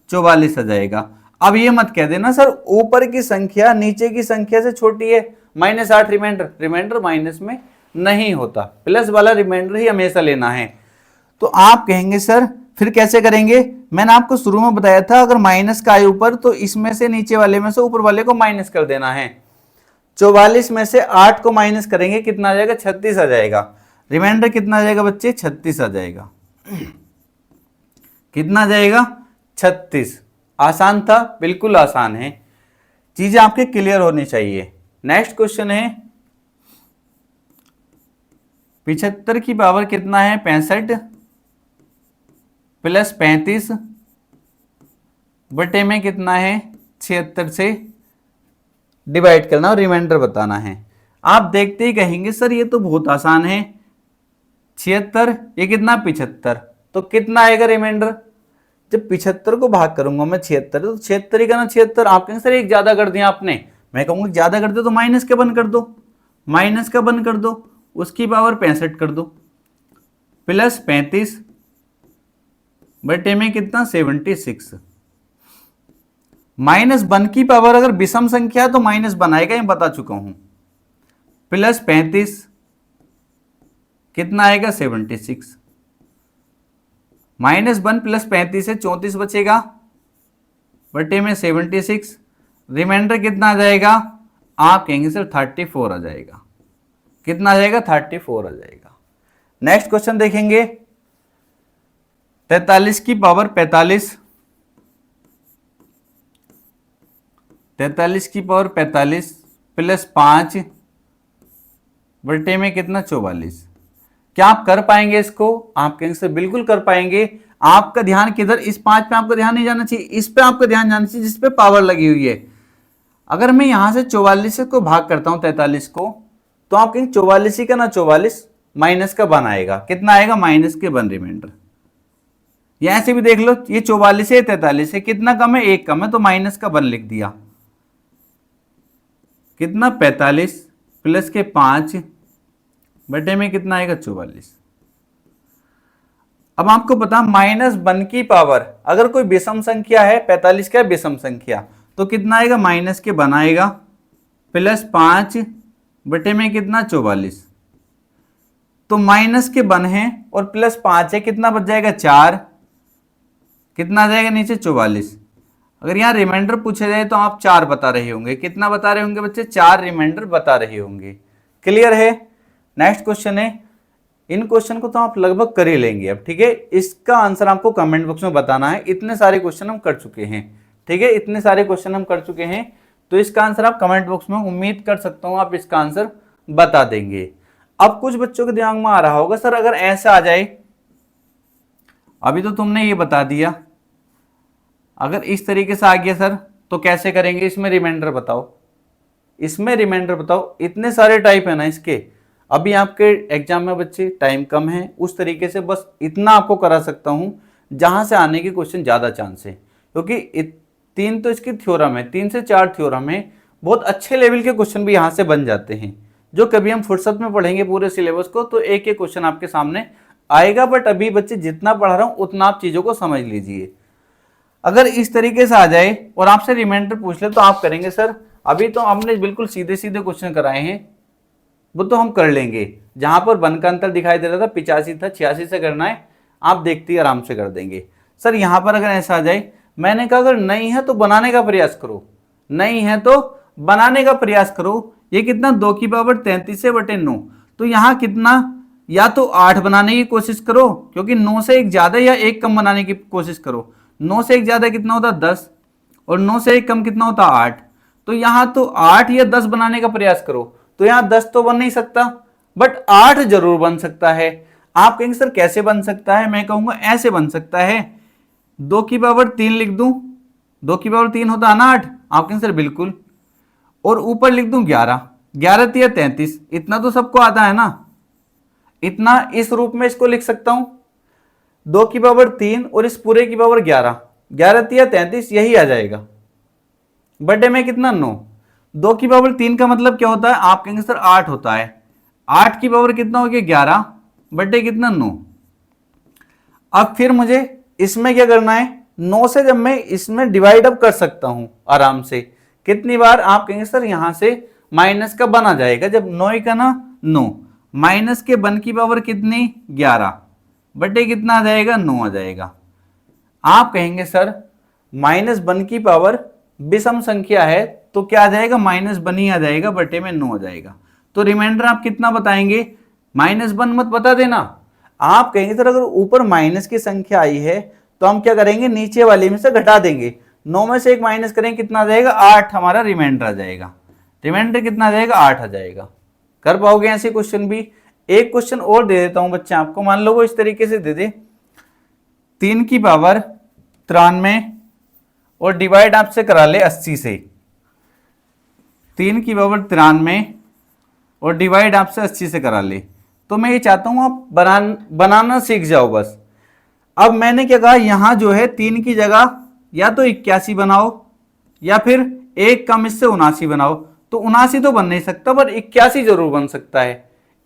44 आ जाएगा। अब ये मत कह देना सर ऊपर की संख्या नीचे की संख्या से छोटी है, -8 रिमाइंडर माइनस में नहीं होता, प्लस वाला रिमाइंडर ही हमेशा लेना है। तो आप कहेंगे सर फिर कैसे करेंगे? मैंने आपको शुरू में बताया था अगर माइनस का आए ऊपर तो इसमें से नीचे वाले में से ऊपर वाले को माइनस कर देना है। 44 में से 8 को माइनस करेंगे, कितना आ जाएगा? 36 आ जाएगा। रिमाइंडर कितना आ जाएगा बच्चे? 36 आ जाएगा। कितना आ जाएगा? 36। आसान था? बिल्कुल आसान है। चीजें आपके क्लियर होनी चाहिए। नेक्स्ट क्वेश्चन है, 75 की पावर कितना है? 65 प्लस 35 बटे में कितना है? 76 से डिवाइड करना और रिमाइंडर बताना है। आप देखते ही कहेंगे सर ये तो बहुत आसान है। 76 ये कितना? 75। तो कितना आएगा रिमाइंडर? जब 75 को भाग करूंगा मैं 76 तो 76 ही का ना 76। आप कहेंगे सर एक ज्यादा कर दिया आपने। मैं कहूंगा ज्यादा कर दो तो माइनस का बंद कर दो, माइनस का बंद कर दो, उसकी पावर 65 कर दो, प्लस 35 बटे में कितना? 76। -1 की पावर अगर विषम संख्या तो -1 आएगा, ये बता चुका हूं। प्लस 35 कितना आएगा? 76। -1 प्लस 35 है 34 बचेगा बटे में 76। रिमाइंडर कितना आ जाएगा? आप कहेंगे सर 34 आ जाएगा। कितना आ जाएगा? 34 आ जाएगा। नेक्स्ट क्वेश्चन देखेंगे, 43 की पावर 45, 43 की पावर 45 प्लस 5 बटे में कितना? 44। क्या आप कर पाएंगे इसको? आप कहेंगे सर बिल्कुल कर पाएंगे। आपका ध्यान किधर? इस 5 पे आपका ध्यान नहीं जाना चाहिए, इस पे आपका ध्यान जाना चाहिए जिस पे पावर लगी हुई है। अगर मैं यहां से 44 को भाग करता हूं 43 को, तो आप कहेंगे 44 ही का ना 44 माइनस का 1 आएगा। कितना आएगा? माइनस के 1 रिमाइंडर। यहां से भी देख लो, ये 44 है 43 है, कितना कम है? 1 कम है, तो माइनस का 1 लिख दिया। कितना? 45 प्लस के 5 बटे में कितना आएगा? 44। अब आपको पता -1 की पावर अगर कोई विषम संख्या है, 45 का विषम संख्या, तो कितना आएगा? माइनस के 1 आएगा प्लस 5 बटे में कितना? 44। तो माइनस के 1 है और प्लस 5 है, कितना बच जाएगा? 4। कितना आ जाएगा नीचे? 44। अगर यहाँ रिमाइंडर पूछा जाए तो आप 4 बता रहे होंगे। कितना बता रहे होंगे बच्चे? 4 रिमाइंडर बता रहे होंगे। क्लियर है? नेक्स्ट क्वेश्चन है, इन क्वेश्चन को तो आप लगभग कर ही लेंगे अब, ठीक है। इसका आंसर आपको कमेंट बॉक्स में बताना है। इतने सारे क्वेश्चन हम कर चुके हैं, ठीक है, इतने सारे क्वेश्चन हम कर चुके हैं, तो इसका आंसर आप कमेंट बॉक्स में उम्मीद कर सकता हूं आप इसका आंसर बता देंगे। अब कुछ बच्चों के दिमाग में आ रहा होगा सर अगर ऐसा आ जाए, अभी तो तुमने ये बता दिया, अगर इस तरीके से आ गया सर तो कैसे करेंगे? इसमें रिमाइंडर बताओ, इसमें रिमाइंडर बताओ। इतने सारे टाइप है ना इसके। अभी आपके एग्जाम में बच्चे टाइम कम है, उस तरीके से बस इतना आपको करा सकता हूं जहां से आने के क्वेश्चन ज्यादा चांस है, क्योंकि 3 तो इसकी थ्योरम है, 3 से 4 थ्योरम है। बहुत अच्छे लेवल के क्वेश्चन भी यहां से बन जाते हैं, जो कभी हम फुर्सत में पढ़ेंगे पूरे सिलेबस को तो एक एक क्वेश्चन आपके सामने आएगा, बट अभी बच्चे जितना पढ़ा रहा हूं उतना आप चीजों को समझ लीजिए। अगर इस तरीके से आ जाए और आपसे रिमाइंडर पूछ ले तो आप करेंगे सर अभी तो हमने बिल्कुल सीधे सीधे क्वेश्चन कराए हैं, वो तो हम कर लेंगे। जहां पर वन का अंतर दिखाई दे रहा था 85 था, 86 से करना है, आप देखते ही आराम से कर देंगे। सर यहां पर अगर ऐसा आ जाए, मैंने कहा अगर नहीं है तो बनाने का प्रयास करो, नहीं है तो बनाने का प्रयास करो। ये कितना 2 की पावर 33/9, तो यहाँ कितना, या तो 8 बनाने की कोशिश करो क्योंकि 9 से एक ज्यादा या एक कम बनाने की कोशिश करो। 9 से एक ज्यादा कितना होता 10 और 9 से एक कम कितना होता 8, तो यहाँ तो 8 या 10 बनाने का प्रयास करो। तो यहाँ 10 तो बन नहीं सकता, बट 8 जरूर बन सकता है। आप कहेंगे सर कैसे बन सकता है, मैं कहूंगा ऐसे बन सकता है, 2 की पावर 3 लिख दूं, 2 की पावर 3 होता है ना 8, आप कहेंगे सर बिल्कुल, और ऊपर लिख दूं 11, 11 तिया 33, इतना तो सबको आता है ना, इतना इस रूप में इसको लिख सकता हूं, 2 की पावर 3 और इस पूरे की पावर 11, 11 तिया 33, यही आ जाएगा। बटे में कितना 9, 2 की पावर 3 का मतलब क्या होता है, आप कहेंगे सर 8 होता है, 8 की पावर कितना हो गया 11 बटे कितना 9। अब फिर मुझे इसमें क्या करना है, 9 से जब मैं इसमें डिवाइड अप कर सकता हूं आराम से, कितनी बार, आप कहेंगे सर यहां से माइनस का बन आ जाएगा, जब 9 का ना 9 माइनस के बन की पावर कितनी 11 बटे कितना आ जाएगा 9 आ जाएगा। आप कहेंगे सर माइनस बन की पावर विषम संख्या है तो क्या आ जाएगा, माइनस बन ही आ जाएगा, बटे में 9 आ जाएगा। तो रिमाइंडर आप कितना बताएंगे, -1 मत बता देना। आप कहेंगे सर अगर ऊपर माइनस की संख्या आई है तो हम क्या करेंगे, नीचे वाले में से घटा देंगे, 9 में से एक माइनस करेंगे, कितना आ जाएगा 8, हमारा रिमाइंडर आ जाएगा। रिमाइंडर कितना आ जाएगा 8 आ जाएगा। कर पाओगे ऐसे क्वेश्चन भी। एक क्वेश्चन और दे देता हूं बच्चे आपको, मान लो वो इस तरीके से दे दे, 3 की पावर 93 और डिवाइड आपसे करा ले 80 से, 3 की पावर 93 और डिवाइड आपसे 80 से करा ले, तो मैं ये चाहता हूं आप बनाना सीख जाओ बस। अब मैंने क्या कहा, यहां जो है 3 की जगह या तो 81 बनाओ या फिर एक कम इससे 79 बनाओ। तो 79 तो बन नहीं सकता, पर 81 जरूर बन सकता है,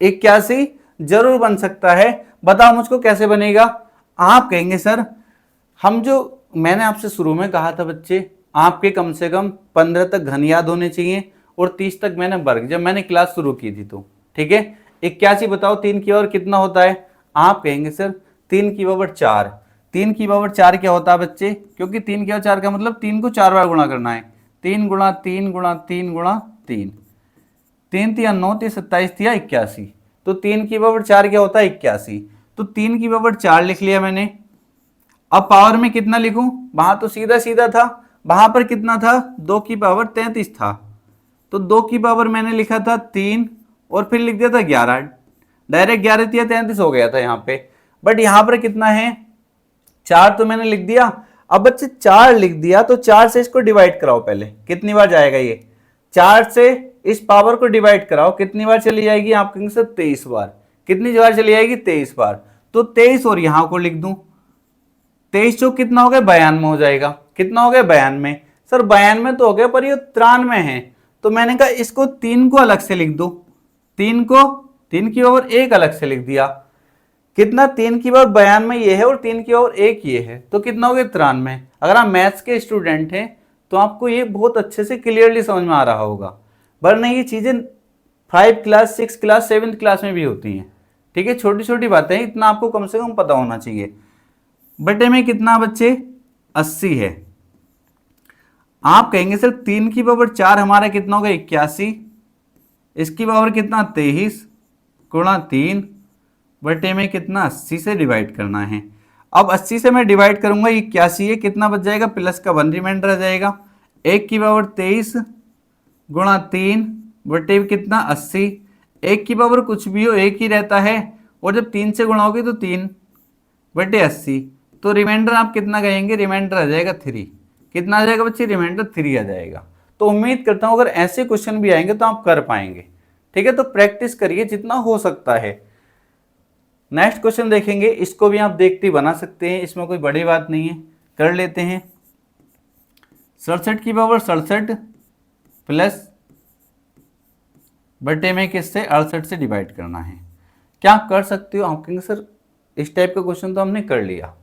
81 जरूर बन सकता है। बताओ मुझको कैसे बनेगा। आप कहेंगे सर हम जो मैंने आपसे शुरू में कहा था बच्चे, आपके कम से कम 15 तक घन याद होने चाहिए और 30 तक मैंने वर्ग, जब मैंने क्लास शुरू की थी तो, ठीक है। 81 बताओ 3 की पावर कितना होता है, आप कहेंगे सर 3 की पावर 4, 3 की पावर 4 क्या होता है बच्चे, क्योंकि 3 की पावर 4 का मतलब 3 को 4 बार गुणा करना है, 3 गुणा 3 गुणा 3 गुणा 3, 3 तिया 9 तिया 27 तिया 81, तो 3 की पावर 4 क्या होता है 81, तो 3 की पावर 4 लिख लिया मैंने। अब पावर में कितना लिखूं, वहां तो सीधा सीधा था, वहां पर कितना था 2 की पावर 33 था, तो 2 की पावर मैंने लिखा था 3 और फिर लिख दिया था 11, डायरेक्ट 11 तिया 33 हो गया था यहाँ पे। बट यहाँ पर कितना है 4, तो मैंने लिख दिया। अब बच्चे 4 लिख दिया तो 4 से इसको डिवाइड कराओ, पहले कितनी बार जाएगा ये, 4 से इस पावर को डिवाइड कराओ, कितनी बार चली जाएगी, आप कहेंगे सर 23 बार। कितनी बार चली जाएगी 23 बार, तो 23 और यहां को लिख दूं, 23 चौक कितना हो गया 92 हो जाएगा। कितना हो गया 92, सर 92 तो हो गया पर ये 93 है, तो मैंने कहा इसको 3 को अलग से लिख दो, 3 को 3 की पावर 1 अलग से लिख दिया। कितना 3 की पावर 92 ये है और 3 की पावर 1 ये है, तो कितना हो गया 93। अगर आप मैथ्स के स्टूडेंट हैं तो आपको ये बहुत अच्छे से क्लियरली समझ में आ रहा होगा, वरना ये चीजें 5 क्लास 6 क्लास 7 क्लास में भी होती हैं, ठीक है। छोटी छोटी बातें, इतना आपको कम से कम पता होना चाहिए। बटे में कितना बच्चे 80 है। आप कहेंगे सर 3 की पावर 4 हमारा कितना होगा 81, इसकी पावर कितना 23 गुणा 3 बटे में कितना 80 से डिवाइड करना है। अब 80 से मैं डिवाइड करूंगा, 81 है, कितना बच जाएगा प्लस का 1 रिमाइंडर आ जाएगा, 1 की पावर 23 गुणा 3 बटे कितना 80, 1 की पावर कुछ भी हो 1 ही रहता है, और जब 3 से गुणा होगी तो 3 बटे 80, तो रिमाइंडर आप कितना कहेंगे, रिमाइंडर आ जाएगा 3। कितना आ जाएगा बच्चे, रिमाइंडर 3 आ जाएगा। तो उम्मीद करता हूं अगर ऐसे क्वेश्चन भी आएंगे तो आप कर पाएंगे, ठीक है। तो प्रैक्टिस करिए जितना हो सकता है। नेक्स्ट क्वेश्चन देखेंगे, इसको भी आप देखते बना सकते हैं, इसमें कोई बड़ी बात नहीं है, कर लेते हैं। 67 की पावर 67 प्लस बटे में किससे 68 से डिवाइड करना है। क्या कर सकते हो, आप कहेंगे सर इस टाइप का क्वेश्चन तो हमने कर लिया।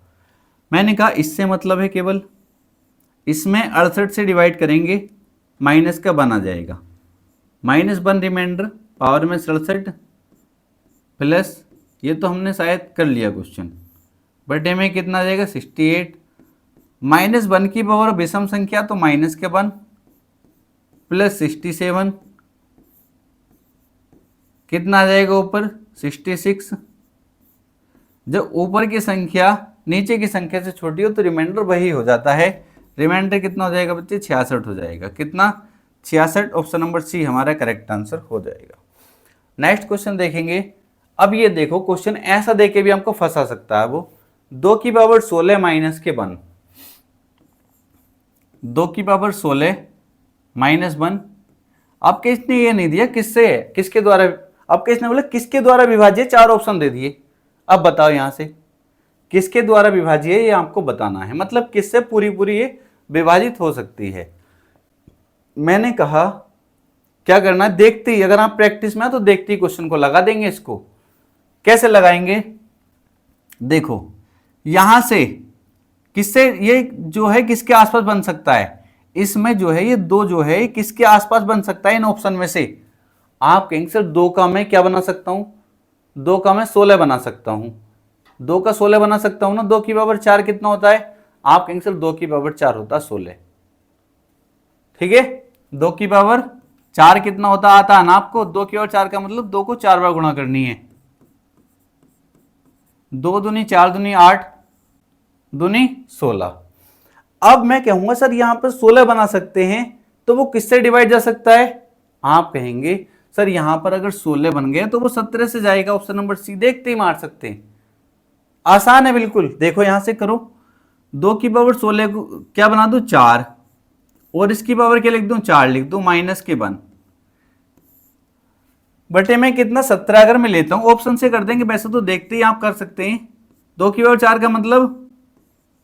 मैंने कहा इससे मतलब है केवल इसमें 68 से डिवाइड करेंगे, माइनस का 1 आ जाएगा, -1 रिमाइंडर, पावर में 67 प्लस ये तो हमने शायद कर लिया क्वेश्चन, बटे में कितना आ जाएगा 68, -1 की पावर विषम संख्या तो माइनस के 1 प्लस 67, कितना आ जाएगा ऊपर 66। जब ऊपर की संख्या नीचे की संख्या से छोटी हो तो रिमाइंडर वही हो जाता है। रिमाइंडर कितना हो जाएगा बच्चे 66 हो जाएगा। कितना 66। ऑप्शन नंबर सी हमारा करेक्ट आंसर हो जाएगा। नेक्स्ट क्वेश्चन देखेंगे। अब ये देखो क्वेश्चन ऐसा देके भी हमको फंसा सकता है वो 2 की पावर 16 माइनस के 1, 2 की पावर 16 माइनस 1। अब किसने ये नहीं दिया किससे है किसके द्वारा, अब किसने बोला किसके द्वारा विभाज्य, 4 ऑप्शन दे दिए। अब बताओ यहां से किसके द्वारा विभाज्य है ये आपको बताना है, मतलब किससे पूरी पूरी ये विभाजित हो सकती है। मैंने कहा क्या करना है, देखते ही अगर आप प्रैक्टिस में तो देखते ही क्वेश्चन को लगा देंगे। इसको कैसे लगाएंगे, देखो यहां से किससे ये जो है किसके आसपास बन सकता है, इसमें जो है ये 2 जो है किसके आसपास बन सकता है इन ऑप्शन में से। आप कहेंगे सर 2 का मैं क्या बना सकता हूं, 2 का मैं 16 बना सकता हूं, 2 का 16 बना सकता हूं ना। 2 की पावर 4 कितना होता है, आप कहेंगे सर 2 की पावर 4 होता है 16। ठीक है, 2 की पावर 4 कितना होता आता है ना आपको, 2 की पावर 4 का मतलब 2 को 4 बार गुणा करनी है। 2 दूनी 4 दूनी 8 दूनी 16। अब मैं कहूंगा सर यहां पर 16 बना सकते हैं तो वो किससे डिवाइड जा सकता है, आप कहेंगे सर यहां पर अगर 16 बन गए तो वो 17 से जाएगा। ऑप्शन नंबर सी देखते ही मार सकते हैं, आसान है बिल्कुल। देखो यहां से करो, 2 की पावर 16 को क्या बना दूं 4, और इसकी पावर क्या लिख दूं 4 लिख दूं माइनस के 1 बटे में कितना 17 अगर मैं लेता हूं, ऑप्शन से कर देंगे वैसे तो देखते ही आप कर सकते हैं। 2 की पावर 4 का मतलब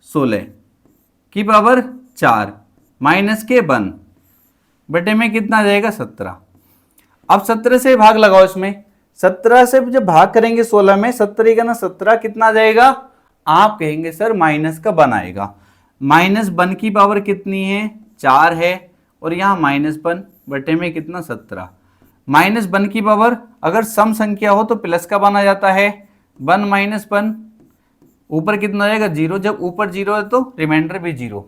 16 की पावर 4 माइनस के 1 बटे में कितना आ जाएगा 17। अब 17 से भाग लगाओ, इसमें 17 से जब भाग करेंगे 16 में 17 का ना 17 कितना आ जाएगा, आप कहेंगे सर माइनस का 1 आएगा। -1 की पावर कितनी है 4 है, और यहाँ -1 बटे में कितना 17। -1 की पावर अगर सम संख्या हो तो प्लस का 1 आ जाता है, 1 माइनस 1 ऊपर कितना आएगा 0, जब ऊपर 0 है तो रिमाइंडर भी 0।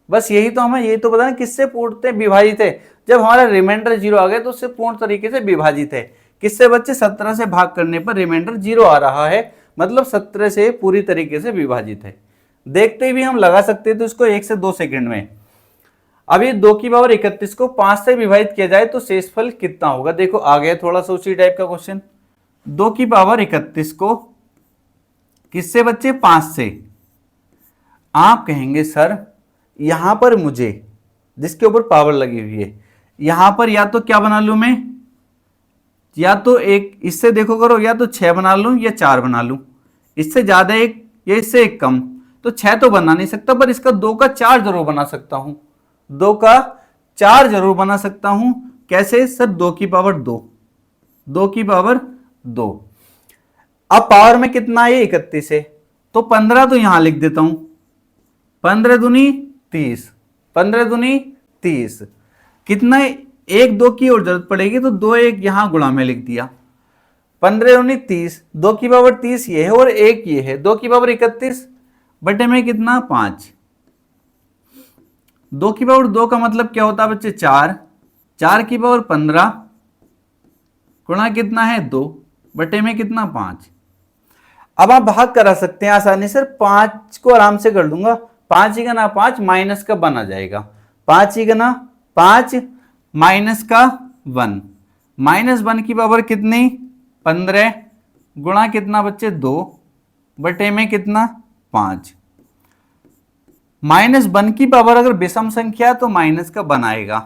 बस यही तो हमें यही तो बताना किससे पूर्णतः विभाजित है। जब हमारा रिमाइंडर 0 आ गया तो उससे पूर्ण तरीके से विभाजित है। किससे बच्चे 17 से भाग करने पर रिमाइंडर 0 आ रहा है, मतलब 17 से पूरी तरीके से विभाजित है। देखते ही भी हम लगा सकते हैं तो इसको 1 से 2 सेकंड में। अब ये 2 की पावर 31 को 5 से विभाजित किया जाए तो शेषफल कितना होगा। देखो आ गया थोड़ा सा उसी टाइप का क्वेश्चन। 2 की पावर 31 को किससे बच्चे 5 से, आप कहेंगे सर यहां पर मुझे जिसके ऊपर पावर लगी हुई है यहां पर या तो क्या बना लूं मैं, या तो एक इससे देखो करो, या तो 6 बना लूं या 4 बना लूं, इससे ज्यादा एक या इससे एक कम। तो 6 तो बना नहीं सकता, पर इसका 2 का 4 जरूर बना सकता हूं, 2 का 4 जरूर बना सकता हूं। कैसे सर 2 की पावर 2, 2 की पावर 2। अब पावर में कितना है 31 है तो 15 तो यहां लिख देता हूं, 15 दूनी 30, 15 दूनी 30। कितना 1 2 की और जरूरत पड़ेगी तो 2 1 यहां गुणा में लिख दिया, 15 दूनी 30, 2 की पावर 30 ये है और 1 ये है, 2 की पावर 31 बटे में कितना 5। 2 की पावर 2 का मतलब क्या होता है बच्चे 4, 4 की पावर 15 गुणा कितना है 2 बटे में कितना 5। अब आप भाग करा सकते हैं आसानी से, 5 को आराम से कर दूंगा, 5 ही गना 5 माइनस का 1 आ जाएगा, 5 ही गना 5 माइनस का 1, -1 की पावर कितनी 15 गुणा कितना बच्चे 2 बटे में कितना 5। -1 की पावर अगर विषम संख्या तो माइनस का 1 आएगा,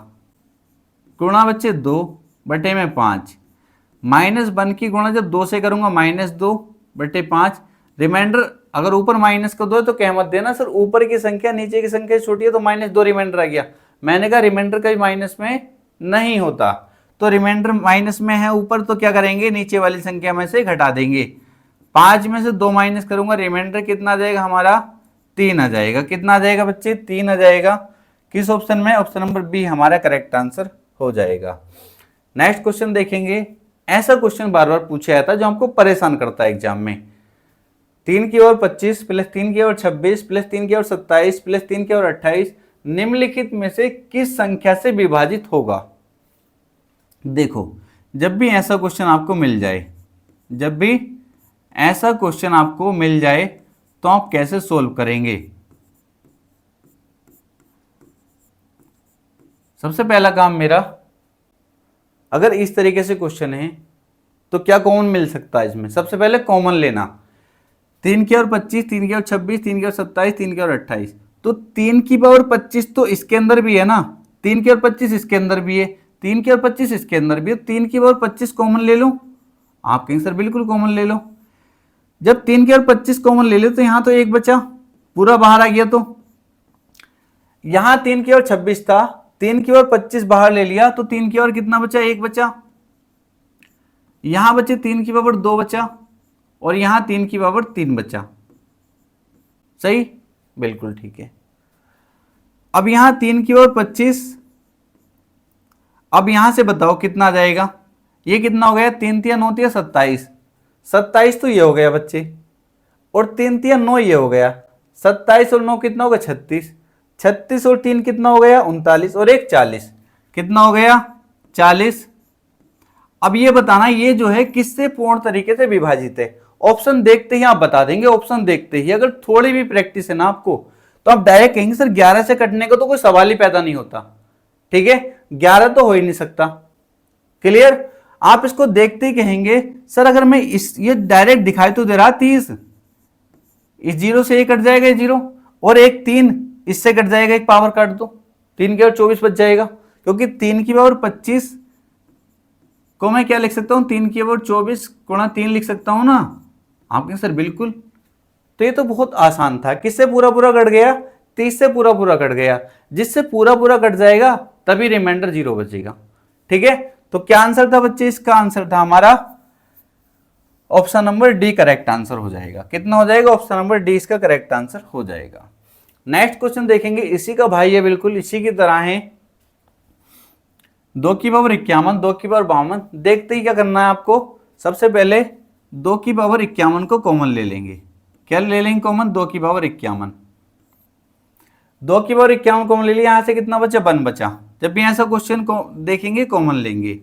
गुणा बच्चे 2 बटे में 5। -1 की गुणा जब 2 से करूंगा -2 बटे 5। रिमाइंडर अगर ऊपर माइनस का 2 है तो कह मत देना सर ऊपर की संख्या नीचे की संख्या छोटी है तो -2 रिमाइंडर आ गया। मैंने कहा रिमाइंडर कभी माइनस में नहीं होता, तो रिमाइंडर माइनस में है ऊपर तो क्या करेंगे नीचे वाली संख्या में से घटा देंगे। 5 में से 2 माइनस करूंगा, रिमाइंडर कितना आ जाएगा हमारा 3 आ जाएगा। कितना आ जाएगा बच्चे 3 आ जाएगा। किस ऑप्शन में? ऑप्शन नंबर बी हमारा करेक्ट आंसर हो जाएगा। नेक्स्ट क्वेश्चन देखेंगे। ऐसा क्वेश्चन बार बार पूछा जाता है जो हमको परेशान करता है एग्जाम में। 3 की ओर 25 प्लस 3 की ओर 26 प्लस 3 की ओर 27 प्लस 3 की ओर 28 निम्नलिखित में से किस संख्या से विभाजित होगा? देखो, जब भी ऐसा क्वेश्चन आपको मिल जाए, जब भी ऐसा क्वेश्चन आपको मिल जाए तो आप कैसे सोल्व करेंगे? सबसे पहला काम मेरा, अगर इस तरीके से क्वेश्चन है तो क्या कॉमन मिल सकता है इसमें? सबसे पहले कॉमन लेना। 3 की ओर 25, 3 की ओर 26, 3 की ओर 27, 3 की ओर 28, तो 3 की पावर 25 तो इसके अंदर भी है ना, 3 की ओर 25 इसके अंदर भी है, 3 की ओर 25 इसके अंदर भी है, 3 की पावर 25 कॉमन ले लो। आप कहेंगे सर बिल्कुल कॉमन ले लो। जब 3 की ओर 25 कॉमन ले लो तो यहां तो एक बचा, पूरा बाहर आ गया। तो यहां 3 की ओर 26 था, 3 की ओर 25 बाहर ले लिया तो 3 की ओर कितना बचा? 1 बचा। यहां बचे 3 की पावर 2 बचा और यहां 3 की पावर 3 बचा। सही, बिल्कुल ठीक है। अब यहां 3 की ओर 25, अब यहां से बताओ कितना आ जाएगा? ये कितना हो गया? 3 तिया 9 तिया 27, 27 तो ये हो गया बच्चे, और 3 तिया 9 ये हो गया, 27 और 9 कितना हो गया? 36, 36 और 3 कितना हो गया? 39 और 1 40, कितना हो गया? 40। अब ये बताना ये जो है किससे पूर्ण तरीके से विभाजित है? ऑप्शन देखते ही आप बता देंगे। ऑप्शन देखते ही अगर थोड़ी भी प्रैक्टिस है ना आपको तो आप डायरेक्ट कहेंगे सर 11 से कटने का तो कोई सवाल ही पैदा नहीं होता। ठीक है, 11 तो हो ही नहीं सकता। क्लियर? आप इसको देखते ही कहेंगे सर अगर मैं ये डायरेक्ट दिखाई तो दे रहा 30, इस 0 से ये कट जाएगा, ये 0 और एक 3 इससे कट जाएगा, एक पावर काट दो, 3 की पावर 24 बच जाएगा। क्योंकि 3 की पावर 25 को मैं क्या लिख सकता हूं? 3 की पावर 24 गुणा 3 लिख सकता हूं ना। आप कहें सर बिल्कुल, तो ये तो बहुत आसान था। किससे पूरा पूरा कट गया? 30 से पूरा पूरा कट गया। जिससे पूरा पूरा कट जाएगा तभी रिमाइंडर 0 बचेगा। ठीक है, तो क्या आंसर था बच्चे? इसका आंसर था हमारा option number D correct answer हो जाएगा। कितना हो जाएगा? ऑप्शन नंबर डी इसका करेक्ट आंसर हो जाएगा। नेक्स्ट क्वेश्चन देखेंगे, इसी का भाई है, बिल्कुल इसी की तरह है। 2 की पावर 51, 2 की पावर 52। देखते ही क्या करना है आपको? सबसे पहले 2 की पावर 51 को कॉमन ले लेंगे। क्या ले लेंगे कॉमन? 2 की पावर 51। 2 की पावर 51 कॉमन ले लिया, यहां से कितना बचा? 1 बचा। जब भी ऐसा क्वेश्चन को देखेंगे कॉमन लेंगे।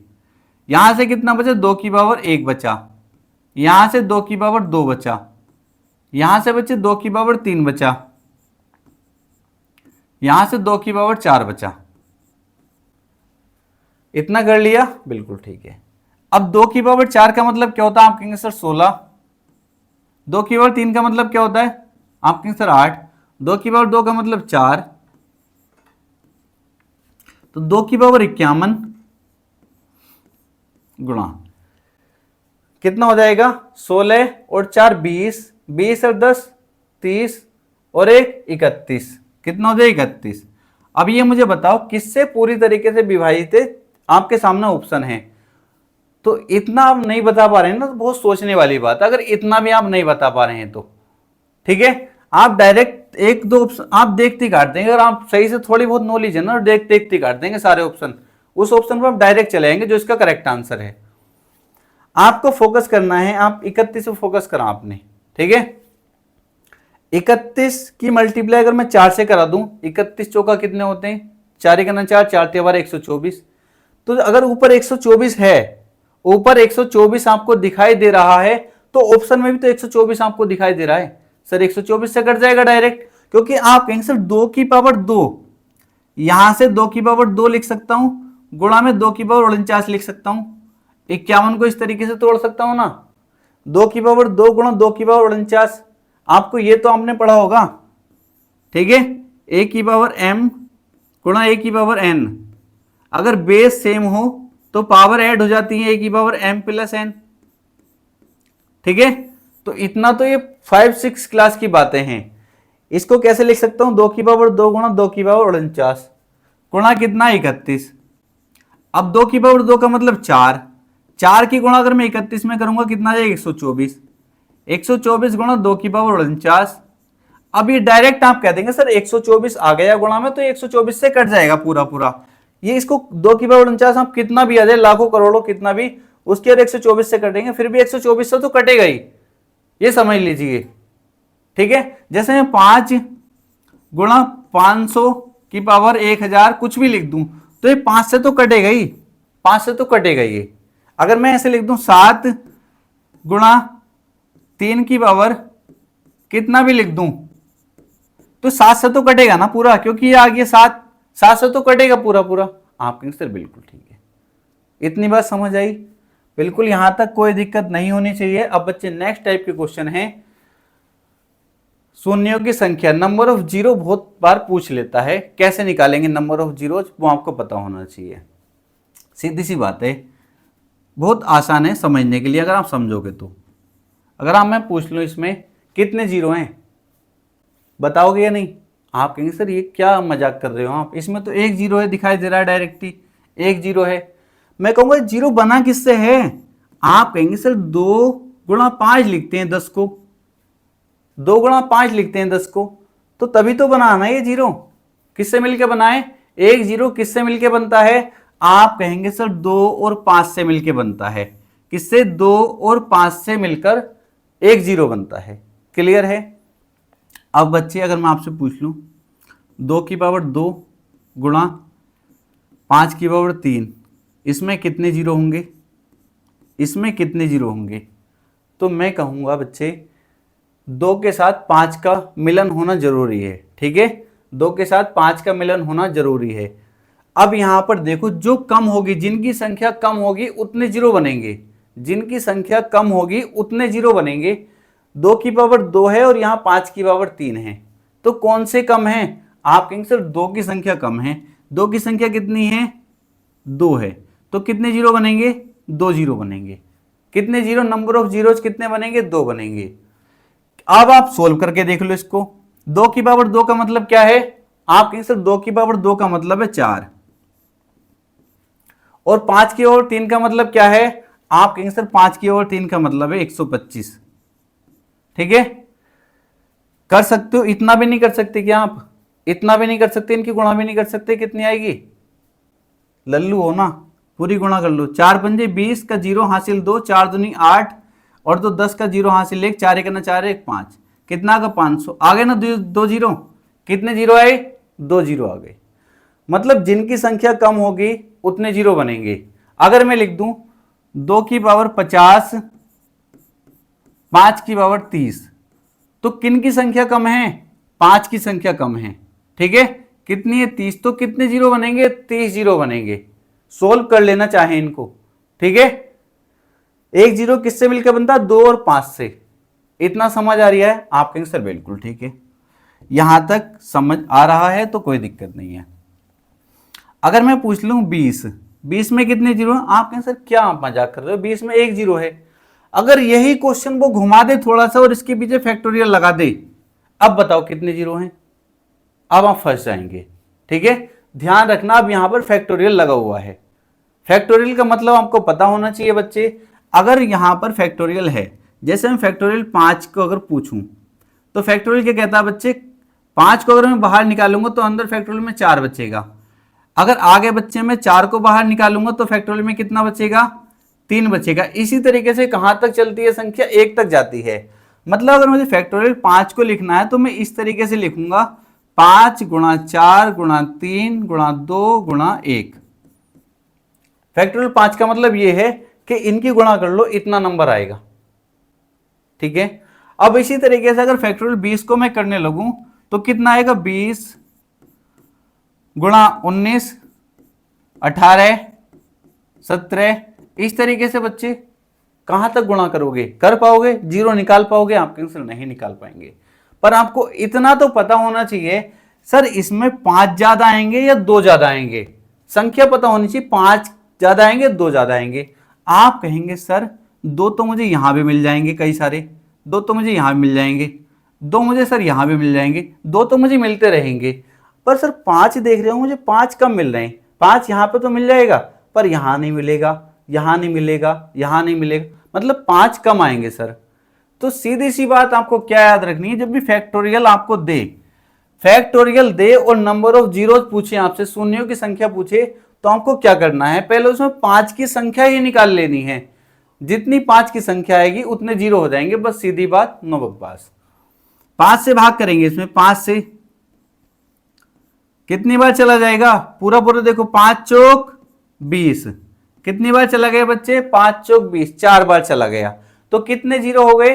यहां से कितना बचा? 2 की पावर 1 बचा। यहां से 2 की पावर 2 बचा। यहां से बचे 2 की पावर 3 बचा। यहां से 2 की पावर 4 बचा। इतना कर लिया, बिल्कुल ठीक है। अब 2 की पावर 4 का मतलब क्या होता है? आप कहेंगे सर 16। 2 की पावर 3 का मतलब क्या होता है? आप कहेंगे सर 8। 2 की पावर 2 का मतलब 4। तो 2 की पावर 51 गुणा कितना हो जाएगा? 16 और 4 20, 20 और 10 30 और 1 31। कितना हो जाएगा? 31। अब ये मुझे बताओ किससे पूरी तरीके से विभाजित है? आपके सामने ऑप्शन है। तो इतना आप नहीं बता पा रहे हैं ना, तो बहुत सोचने वाली बात है। अगर इतना भी आप नहीं बता पा रहे हैं तो ठीक है, आप डायरेक्ट 1-2 ऑप्शन आप देखते ही काट देंगे। अगर आप सही से थोड़ी बहुत नॉलेज है ना, देखते ही काट देंगे सारे ऑप्शन। उस ऑप्शन पर आप डायरेक्ट चले जाएंगे जो इसका करेक्ट आंसर है। आपको फोकस करना है, आप 31 पे फोकस करा आपने। ठीक है, 31 की मल्टीप्लाई अगर मैं 4 से करा दूं, 31 चौका कितने होते हैं? 4 1 4, 4 3 124। तो अगर ऊपर 124 है, ऊपर 124 आपको दिखाई दे रहा है, तो ऑप्शन में भी तो 124 आपको दिखाई दे रहा है। सर 124 से कट जाएगा डायरेक्ट, क्योंकि आप कहेंगे सर 2 की पावर 2, यहां से 2 की पावर 2 लिख सकता हूं, गुणा में 2 की पावर 49 लिख सकता हूं। 51 को इस तरीके से तोड़ सकता हूं ना, 2 की पावर 2 गुणा 2 की पावर 49। आपको ये तो आपने पढ़ा होगा। ठीक है, a की पावर m गुणा a की पावर n। अगर बेस सेम हो तो पावर ऐड हो जाती है, a की पावर m प्लस n। ठीक है, तो इतना तो ये 5-6 क्लास की बातें हैं। इसको कैसे लिख सकता हूं? 2 की पावर 2 गुणा 2 की पावर 49 गुणा कितना? 31। अब 2 की पावर 2 का मतलब 4, 4 की गुणा अगर मैं 31 में करूंगा कितना आ जाएगा? 124। 124 गुणा 2 की पावर 49। अब ये डायरेक्ट आप कह देंगे सर 124 आ गया गुणा में, तो 124 से कट जाएगा पूरा पूरा। ये इसको 2 की पावर 49 आप कितना भी आ जाए, लाखों करोड़ों कितना भी, उसके और 124 से कटेंगे, फिर भी 124 से तो कटेगा ही, ये समझ लीजिए। ठीक है, जैसे मैं 5 गुणा 500 की पावर 1000 कुछ भी लिख दूं, तो ये 5 से तो कटेगा ही, 5 से तो कटेगा ये। अगर मैं ऐसे लिख दूं 7 गुणा 3 की पावर कितना भी लिख दूं, तो 7 से तो कटेगा ना पूरा, क्योंकि ये आ गया 7, 7 से तो कटेगा पूरा पूरा। आप कहेंगे सर बिल्कुल ठीक है, इतनी बात समझ आई, बिल्कुल यहां तक कोई दिक्कत नहीं होनी चाहिए। अब बच्चे नेक्स्ट टाइप के क्वेश्चन है, शून्यों की संख्या, नंबर ऑफ जीरो बहुत बार पूछ लेता है, कैसे निकालेंगे नंबर ऑफ जीरो, वो आपको पता होना चाहिए। सीधी सी बात है, बहुत आसान है समझने के लिए अगर आप समझोगे तो। अगर आप मैं पूछ लूं इसमें कितने जीरो हैं, बताओगे या नहीं? आप कहेंगे सर ये क्या मजाक कर रहे हो आप, इसमें तो एक जीरो है, दिखाई दे रहा है डायरेक्ट ही एक जीरो है। मैं कहूंगा जीरो बना किससे है? आप कहेंगे सर 2 गुणा 5 लिखते हैं 10 को, 2 गुणा 5 लिखते हैं 10 को, तो तभी तो बनाना ये जीरो। किससे मिलके बनाए? एक जीरो किससे मिलके बनता है? आप कहेंगे सर 2 और 5 से मिलके बनता है। किससे? 2 और 5 से मिलकर एक जीरो बनता है। क्लियर है? अब बच्चे अगर मैं आपसे पूछ लूं 2 की पावर 2 गुणा 5 की पावर 3, इसमें कितने जीरो होंगे? इसमें कितने जीरो होंगे? तो मैं कहूंगा बच्चे 2 के साथ 5 का मिलन होना जरूरी है। ठीक है, 2 के साथ 5 का मिलन होना जरूरी है। अब यहां पर देखो, जो कम होगी, जिनकी संख्या कम होगी उतने जीरो बनेंगे, जिनकी संख्या कम होगी उतने जीरो बनेंगे। 2 की पावर 2 है और यहाँ 5 की पावर 3 है, तो कौन से कम है? आप कहेंगे सर 2 की संख्या कम है। 2 की संख्या कितनी है? 2 है, तो कितने जीरो बनेंगे? 2 जीरो बनेंगे। कितने जीरो? नंबर ऑफ जीरोज कितने बनेंगे? 2 बनेंगे। अब आप सोल्व करके देख लो इसको। 2 की पावर 2 का मतलब क्या है? आप कहेंगे सर 2 की पावर 2 का मतलब है 4, और 5 की पावर 3 का मतलब क्या है? आप कहेंगे सर 5 की पावर 3 का मतलब है 125। ठीक है, कर सकते हो, इतना भी नहीं कर सकते क्या आप? इतना भी नहीं कर सकते, इनकी गुणा भी नहीं कर सकते, कितनी आएगी? लल्लू हो ना, पूरी गुणा कर लो। 4 पंजे 20 का जीरो हासिल 2, 4 दूनी 8 और 2 10 का जीरो हासिल 1, 4 1 4 1 5, कितना का 500 आ गए ना, 2 जीरो। कितने जीरो आए? 2 जीरो आ गए। मतलब जिनकी संख्या कम होगी उतने जीरो बनेंगे। अगर मैं लिख दूं 2 की पावर 50, 5 की पावर 30, तो किन की संख्या कम है? 5 की संख्या कम है। ठीक है, कितनी है? 30, तो कितने जीरो बनेंगे? 30 जीरो बनेंगे। सोल्व कर लेना चाहे इनको। ठीक है, एक जीरो किससे मिलकर बनता है? 2 और 5 से। इतना समझ आ रहा है? आप कहेंगे सर बिल्कुल ठीक है, यहां तक समझ आ रहा है तो कोई दिक्कत नहीं है। अगर मैं पूछ लूं 20 में कितने जीरो? आप कहें सर क्या आप मजाक कर रहे हो, 20 में एक जीरो है। अगर यही क्वेश्चन वो घुमा दे थोड़ा सा और इसके पीछे फैक्टोरियल लगा दे, अब बताओ कितने जीरो हैं? अब आप फंस जाएंगे। ठीक है, ध्यान रखना, अब यहां पर फैक्टोरियल लगा हुआ है। फैक्टोरियल का मतलब आपको पता होना चाहिए बच्चे। अगर यहां पर फैक्टोरियल है, जैसे मैं फैक्टोरियल 5 को अगर पूछूं, तो फैक्टोरियल क्या कहता है बच्चे? 5 को अगर मैं बाहर निकालूंगा तो अंदर फैक्टोरियल में 4 बचेगा। अगर आगे बच्चे में 4 को बाहर निकालूंगा तो फैक्टोरियल में कितना बचेगा? 3 बचेगा। इसी तरीके से कहां तक चलती है संख्या? 1 तक जाती है। मतलब अगर मुझे फैक्टोरियल 5 को लिखना है तो मैं इस तरीके से लिखूंगा, 5 गुणा 4 गुणा 3 गुणा 2 गुणा 1। फैक्टोरियल 5 का मतलब यह है कि इनकी गुणा कर लो, इतना नंबर आएगा। ठीक है, अब इसी तरीके से अगर फैक्टोरियल 20 को मैं करने लगूं तो कितना आएगा? 20 गुणा 19 18 17। इस तरीके से बच्चे कहां तक गुणा करोगे? कर पाओगे? जीरो निकाल पाओगे? आप कैंसिल नहीं निकाल पाएंगे। पर आपको इतना तो पता होना चाहिए, सर इसमें 5 ज्यादा आएंगे या 2 ज्यादा आएंगे? संख्या पता होनी चाहिए, 5 ज्यादा आएंगे 2 ज्यादा आएंगे। आप कहेंगे सर 2 तो मुझे यहां भी मिल जाएंगे, कई सारे 2 तो मुझे यहां भी मिल जाएंगे, 2 मुझे सर यहां भी मिल जाएंगे, 2 तो मुझे मिलते रहेंगे। पर सर 5 देख रहे हो, मुझे 5 कम मिल रहे हैं। 5 यहां पे तो मिल जाएगा, पर यहां नहीं मिलेगा, यहां नहीं मिलेगा, यहां नहीं मिलेगा, मतलब 5 कम आएंगे सर। तो सीधी सी बात आपको क्या याद रखनी है, जब भी फैक्टोरियल आपको दे, फैक्टोरियल दे और नंबर ऑफ जीरोस पूछे आपसे, शून्यों की संख्या पूछे, तो आपको क्या करना है, पहले उसमें 5 की संख्या ही निकाल लेनी है। जितनी 5 की संख्या आएगी उतने जीरो हो जाएंगे, बस सीधी बात, नो बकवास। 5 से भाग करेंगे, इसमें 5 से कितनी बार चला जाएगा, पूरा पूरा देखो, 5 चौक 20, कितनी बार चला गया बच्चे, 5 चौक 20, 4 बार चला गया। तो कितने जीरो हो गए,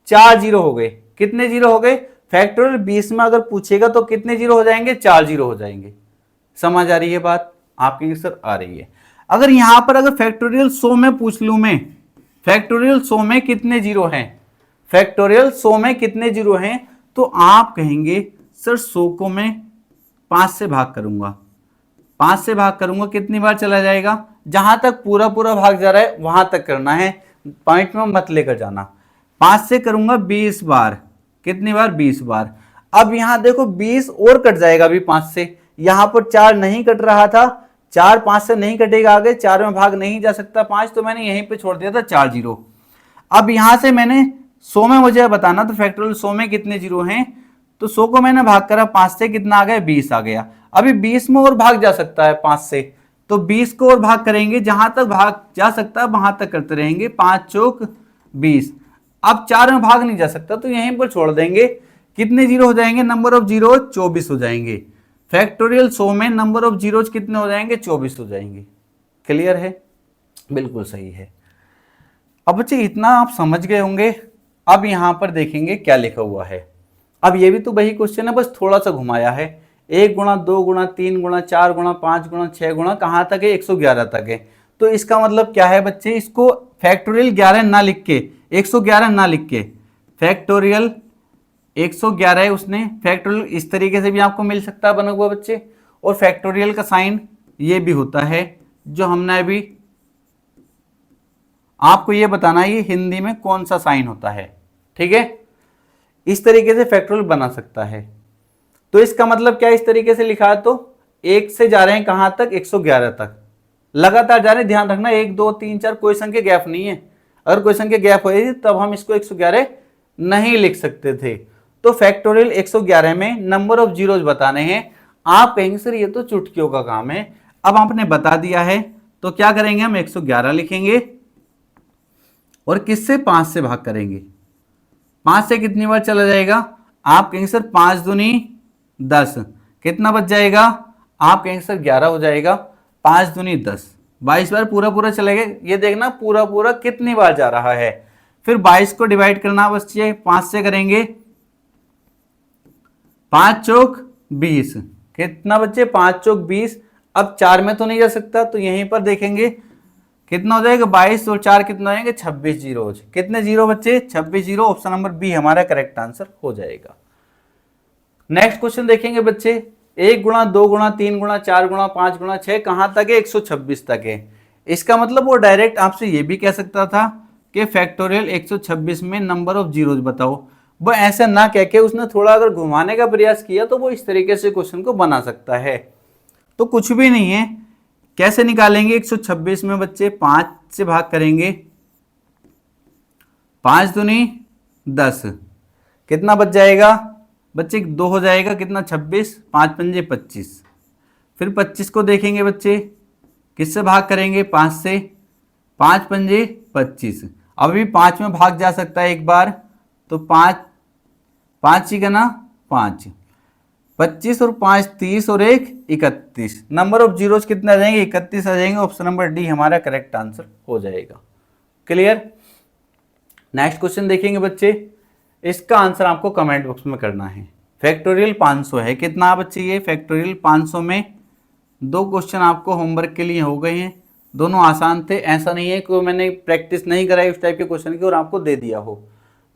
4 जीरो हो गए। कितने जीरो हो गए, फैक्टोरियल 20 में अगर पूछेगा तो कितने जीरो हो जाएंगे, 4 जीरो हो जाएंगे। समझ आ रही है बात आपकी सर, आ रही है। अगर यहां पर अगर फैक्टोरियल 100 में पूछ लूं मैं, फैक्टोरियल 100 में कितने जीरो हैं, फैक्टोरियल 100 में कितने जीरो हैं, तो आप कहेंगे सर 100 को मैं 5 से भाग करूंगा, 5 से भाग करूंगा, कितनी बार चला जाएगा, जहां तक पूरा पूरा भाग जा रहा है वहां तक करना है, पॉइंट में मत लेकर जाना। 5 से करूंगा 20 बार, कितनी बार, 20 बार। अब यहां देखो 20 और कट जाएगा अभी 5 से, यहां पर 4 नहीं कट रहा था, 4 5 से नहीं कटेगा, आगे 4 में भाग नहीं जा सकता 5, तो मैंने यहीं पे छोड़ दिया था 4 जीरो। अब यहां से मैंने 100 में मुझे बताना तो फैक्टोरियल 100 में कितने जीरो हैं, तो 100 को मैंने भाग करा 5 से, कितना आ गया, 20 आ गया। अभी 20 में और भाग जा सकता है 5 से, तो 20 को और भाग करेंगे, जहां तक भाग जा सकता है वहां तक करते रहेंगे, 5 चौक 20। अब 4 में भाग नहीं जा सकता तो यहीं पर छोड़ देंगे, कितने जीरो हो जाएंगे, नंबर ऑफ जीरो 24 हो जाएंगे। फैक्टोरियल 100 में नंबर ऑफ जीरोज कितने हो जाएंगे, 24 हो जाएंगे। क्लियर है, बिल्कुल सही है। अब बच्चे इतना आप समझ गए होंगे। अब यहां पर देखेंगे क्या लिखा हुआ है। अब ये भी तो वही क्वेश्चन है, बस थोड़ा सा घुमाया है। 1 गुणा 2 गुणा 3 गुणा 4 गुणा 5 गुणा 6 गुणा कहां तक है, 111 तक है। तो इसका मतलब क्या है बच्चे, इसको फैक्टोरियल 11 ना लिख के, 111 ना लिख के, फैक्टोरियल 111 है उसने, फैक्टोरियल इस तरीके से भी आपको मिल सकता है बना हुआ बच्चे। और फैक्टोरियल का साइन ये भी होता है, जो हमने अभी आपको ये बताना है, ये हिंदी में कौन सा साइन होता है, ठीक है। इस तरीके से फैक्टोरियल बना सकता है। तो इसका मतलब क्या, इस तरीके से लिखा है तो 1 से जा रहे हैं कहां तक, 111 तक लगातार जा रहे हैं। ध्यान रखना 1 2 3 4 कोई संख्या गैप नहीं है, अगर कोई संख्या गैप हो जाती तब हम इसको 111 नहीं लिख सकते थे। तो फैक्टोरियल 111 में नंबर ऑफ जीरोज बताने हैं। आप कहेंगे सर ये तो चुटकियों का काम है, अब आपने बता दिया है तो क्या करेंगे, हम 111 लिखेंगे और किससे, 5 से भाग करेंगे। 5 से कितनी बार चला जाएगा, आप कहेंगे सर 5 दूनी 10, कितना बच जाएगा, आप कहेंगे सर 11 हो जाएगा। 5 दूनी 10, 22 बार पूरा पूरा चलेगा। ये देखना पूरा पूरा कितनी बार जा रहा है, फिर 22 को डिवाइड करना बस ये 5 से करेंगे, 5 चौक 20, कितना बच्चे, 5 चौक 20। अब 4 में तो नहीं जा सकता तो यहीं पर देखेंगे कितना हो जाएगा, 22 और 4 कितना हो जाएंगे, 26 जीरो। कितने जीरो बच्चे, 26 जीरो। ऑप्शन नंबर बी हमारा करेक्ट आंसर हो जाएगा। नेक्स्ट क्वेश्चन देखेंगे बच्चे, 1 गुणा 2 गुणा 3 गुणा 4 गुणा 5 गुणा 6 कहां तक है, 126 तक है। इसका मतलब वो डायरेक्ट आपसे ये भी कह सकता था कि फैक्टोरियल 126 में नंबर ऑफ जीरोज बताओ। वो ऐसा ना कह के उसने थोड़ा अगर घुमाने का प्रयास किया तो वो इस तरीके से क्वेश्चन को बना सकता है। तो कुछ भी नहीं है, कैसे निकालेंगे, 126 में बच्चे 5 से भाग करेंगे, 5 दूनी 10, कितना बच जाएगा बच्चे, 2 हो जाएगा, कितना 26, 5 पंजे 25। फिर 25 को देखेंगे बच्चे, किससे भाग करेंगे, 5 से, 5 पंजे 25। अभी 5 में भाग जा सकता है एक बार, तो 5 ही गना 5, 25 और 5 30 और 1 31। नंबर ऑफ जीरोज कितने आ जाएंगे, 31 आ जाएंगे। ऑप्शन नंबर डी हमारा करेक्ट आंसर हो जाएगा। क्लियर। नेक्स्ट क्वेश्चन देखेंगे बच्चे, इसका आंसर आपको कमेंट बॉक्स में करना है। फैक्टोरियल 500 है, कितना बच्चे, ये फैक्टोरियल 500 में 2 क्वेश्चन आपको होमवर्क के लिए हो गए हैं। दोनों आसान थे, ऐसा नहीं है कि मैंने प्रैक्टिस नहीं कराई उस टाइप के क्वेश्चन की और आपको दे दिया हो।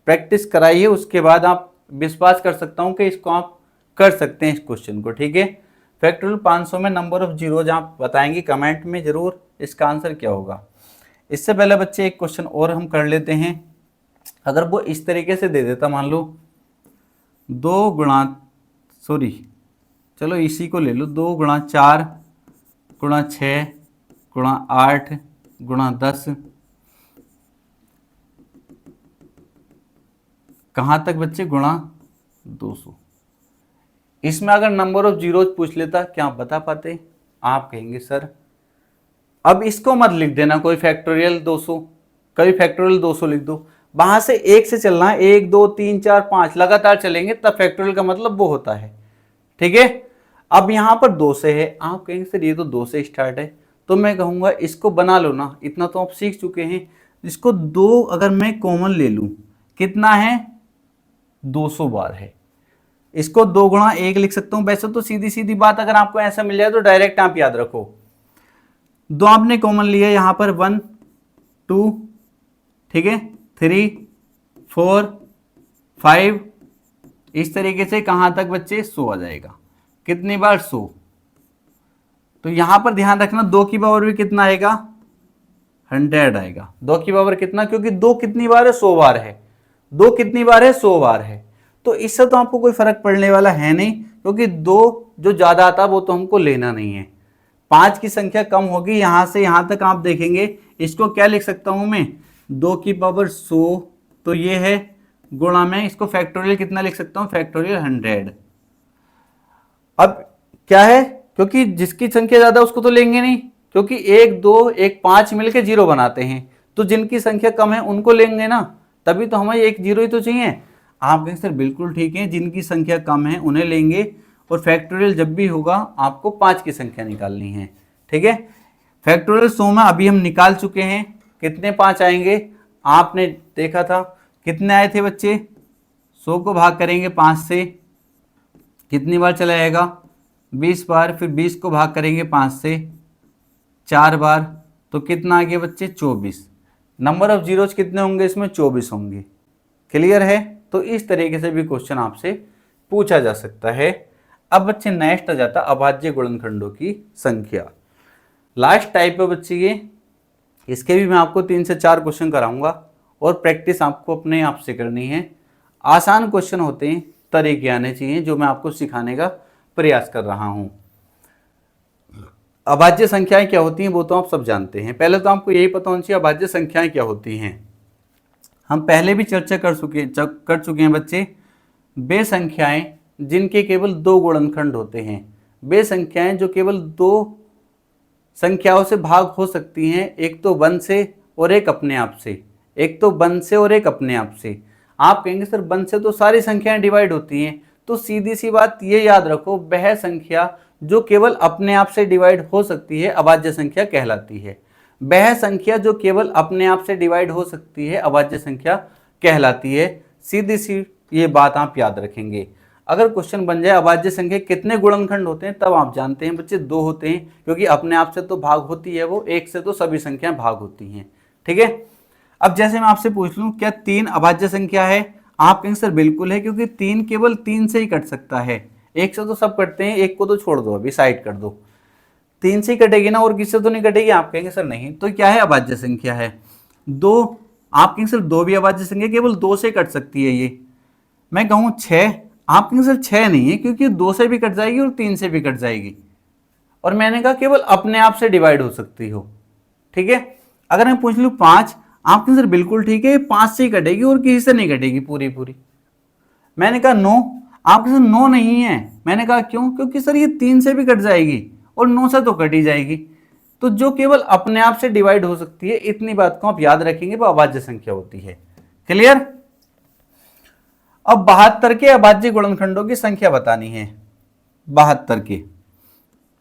प्रैक्टिस कराइए, उसके बाद आप विश्वास कर सकता हूं कि इसको आप कर सकते हैं इस क्वेश्चन को, ठीक है। फैक्टोरियल 500 में नंबर ऑफ जीरोज आप बताएंगे कमेंट में जरूर इसका आंसर क्या होगा। इससे पहले बच्चे एक क्वेश्चन और हम कर लेते हैं। अगर वो इस तरीके से दे देता, मान लो 2 गुणा, सॉरी चलो इसी को ले लो, 2 गुणा 4 गुणा 6 गुणा 8 गुणा 10 कहाँ तक बच्चे, गुणा 200। इसमें अगर नंबर ऑफ जीरोज पूछ लेता, क्या आप बता पाते? आप कहेंगे सर अब इसको मत लिख देना कोई फैक्टोरियल 200, कभी फैक्टोरियल 200 लिख दो, वहां से एक से चलना है, 1 2 3 4 5 लगातार चलेंगे, तब फैक्टोरियल का मतलब वो होता है। ठीक है, अब यहां पर 2 से है, आप कहेंगे सर ये तो 2 से स्टार्ट है, तो मैं कहूंगा इसको बना लो ना, इतना तो आप सीख चुके हैं। इसको 2 अगर मैं कॉमन ले लूं, कितना है, 200 बार है। इसको 2 गुणा 1 लिख सकता हूं। वैसे तो सीधी सीधी बात अगर आपको ऐसा मिल जाए तो डायरेक्ट आप याद रखो, 2 आपने कॉमन लिया यहां पर, 1 2, ठीक है, 3 4 5, इस तरीके से कहां तक बच्चे, 100 आ जाएगा। कितनी बार, 100। तो यहां पर ध्यान रखना 2 की पावर भी कितना आएगा, 100 आएगा। 2 की पावर कितना, क्योंकि 2 कितनी बार है, 100 बार है। 2 कितनी बार है, 100 बार है। तो इससे तो आपको कोई फर्क पड़ने वाला है नहीं, क्योंकि 2 जो ज्यादा आता वो तो हमको लेना नहीं है। 5 की संख्या कम होगी, यहां से यहां तक आप देखेंगे, इसको क्या लिख सकता हूं मैं, 2 की पावर 100, तो ये है, गुणा में इसको फैक्टोरियल कितना लिख सकता हूं, फैक्टोरियल 100। अब क्या है, क्योंकि जिसकी संख्या ज्यादा उसको तो लेंगे नहीं, क्योंकि 1 2 1 5 मिलके 0 बनाते हैं, तो जिनकी संख्या कम है उनको लेंगे ना, तभी तो हमें 1 0 ही तो चाहिए। आप कहेंगे सर बिल्कुल ठीक है, जिनकी संख्या कम है उन्हें लेंगे, और फैक्टोरियल जब भी होगा आपको 5 की संख्या निकालनी है। ठीक है, फैक्टोरियल 100 में अभी हम निकाल चुके हैं, कितने 5 आएंगे, आपने देखा था कितने आए थे बच्चे, 100 को भाग करेंगे 5 से, कितनी बार चला जाएगा, 20 बार, फिर 20 को भाग करेंगे 5 से 4 बार, तो कितना आ गया बच्चे, 24। नंबर ऑफ जीरोज कितने होंगे इसमें, 24 होंगे। क्लियर है, तो इस तरीके से भी क्वेश्चन आपसे पूछा जा सकता है। अब बच्चे नेक्स्ट आ जाता अभाज्य गुणनखंडों की संख्या, लास्ट टाइप है बच्चे ये, इसके भी मैं आपको 3 से 4 क्वेश्चन कराऊंगा, और प्रैक्टिस आपको अपने आप से करनी है। आसान क्वेश्चन होते हैं, तरीके आने चाहिए, जो मैं आपको सिखाने का प्रयास कर रहा हूं। अभाज्य संख्याएं क्या होती हैं वो तो आप सब जानते हैं, पहले तो आपको यही पता होना चाहिए अभाज्य संख्याएं क्या होती हैं। हम पहले भी चर्चा कर चुके हैं बच्चे, वे संख्याएं जिनके केवल 2 गुणनखंड होते हैं, वे संख्याएं जो केवल 2 संख्याओं से भाग हो सकती हैं, एक तो 1 से और एक अपने आप से, एक तो 1 से और एक अपने आप से। आप कहेंगे सर 1 से तो सारी संख्याएं डिवाइड होती हैं, तो सीधी सी बात ये याद रखो, वह संख्या जो केवल अपने आप से डिवाइड हो सकती है अभाज्य संख्या कहलाती है। वह संख्या जो केवल अपने आप से डिवाइड हो सकती है अभाज्य संख्या कहलाती है। सीधी सी ये बात आप याद रखेंगे। अगर क्वेश्चन बन जाए अभाज्य संख्या कितने गुणनखंड होते हैं, तब आप जानते हैं बच्चे 2 होते हैं, क्योंकि अपने आप से तो भाग होती है वो, 1 से तो सभी संख्याएं भाग होती हैं। ठीक है, अब जैसे मैं आपसे पूछ लूं क्या 3 अभाज्य संख्या है, आप कहेंगे सर बिल्कुल है, क्योंकि 3 केवल 3 से ही कट सकता है, 1 से तो सब कटते हैं, 1 को तो छोड़ दो, अभी साइड कर दो, 3 से ही कटेगी ना, और किससे तो नहीं कटेगी। आप कहेंगे सर नहीं, तो क्या है, अभाज्य संख्या है 2। आप कहेंगे सर 2 भी अभाज्य संख्या, केवल 2 से कट सकती है ये। मैं कहूँ 6, आप कहेंगे सर 6 नहीं है, क्योंकि 2 से भी कट जाएगी और 3 से भी कट जाएगी, और मैंने कहा केवल अपने आप से डिवाइड हो सकती हो। ठीक है, अगर मैं पूछ लूँ 5, आप कहेंगे सर बिल्कुल ठीक है, 5 से ही कटेगी और किसी से नहीं कटेगी पूरी पूरी। मैंने कहा 9, आप कहेंगे 9 नहीं है, मैंने कहा क्यों, क्योंकि सर ये 3 से भी कट जाएगी और 9 से तो कट ही जाएगी। तो जो केवल अपने आप से डिवाइड हो सकती है, इतनी बात को आप याद रखेंगे, वो अभाज्य संख्या होती है। क्लियर। अब 72 के अभाज्य गुणनखंडों की संख्या बतानी है। 72 के,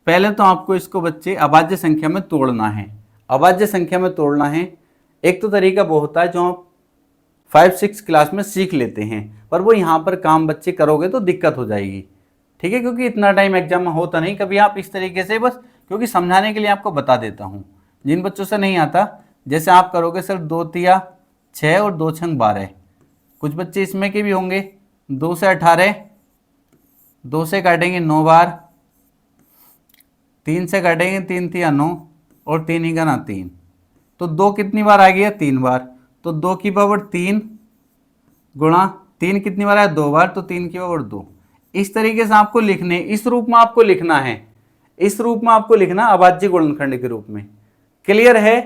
पहले तो आपको इसको बच्चे अभाज्य संख्या में तोड़ना है। अभाज्य संख्या में तोड़ना है, एक तो तरीका वो होता है जो आप 5-6 क्लास में सीख लेते हैं, पर वो यहाँ पर काम बच्चे करोगे तो दिक्कत हो जाएगी। ठीक है, क्योंकि इतना टाइम एग्जाम में होता नहीं। कभी आप इस तरीके से, बस क्योंकि समझाने के लिए आपको बता देता हूँ, जिन बच्चों से नहीं आता, जैसे आप करोगे सर 2 तिया 6 और 2 छंग 12, कुछ बच्चे इसमें के भी होंगे, 2 से 18, 2 से काटेंगे 9 बार, 3 से काटेंगे 3 तिया 9 और 3 ही का ना 3, तो 2 कितनी बार आ गया, 3 बार, तो 2 की पावर 3 गुणा 3 कितनी बार आया, 2 बार, तो 3 की पावर 2। इस तरीके से आपको लिखने, इस रूप में आपको लिखना है, इस रूप में आपको लिखना अभाज्य गुणनखंड के रूप में। क्लियर है।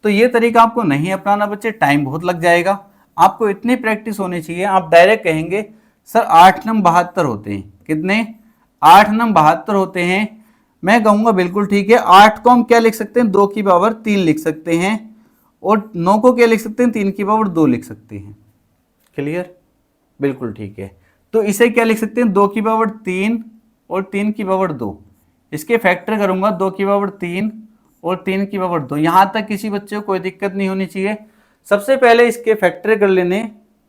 तो ये तरीका आपको नहीं अपनाना बच्चे, टाइम बहुत लग जाएगा। आपको इतनी प्रैक्टिस होनी चाहिए, आप डायरेक्ट कहेंगे सर 8 नम 72 होते हैं। कितने? 8 नम 72 होते हैं। मैं कहूंगा बिल्कुल ठीक है। 8 को हम क्या लिख सकते हैं? 2 की पावर 3 लिख सकते हैं, और 9 को क्या लिख सकते हैं? 3 की पावर 2 लिख सकते हैं। क्लियर? बिल्कुल ठीक है। तो इसे क्या लिख सकते हैं? 2 की पावर 3 और 3 की पावर 2। इसके फैक्टर करूंगा 2 की पावर 3 और 3 की पावर 2। यहां तक किसी बच्चे को कोई दिक्कत नहीं होनी चाहिए। सबसे पहले इसके फैक्टर कर लेने,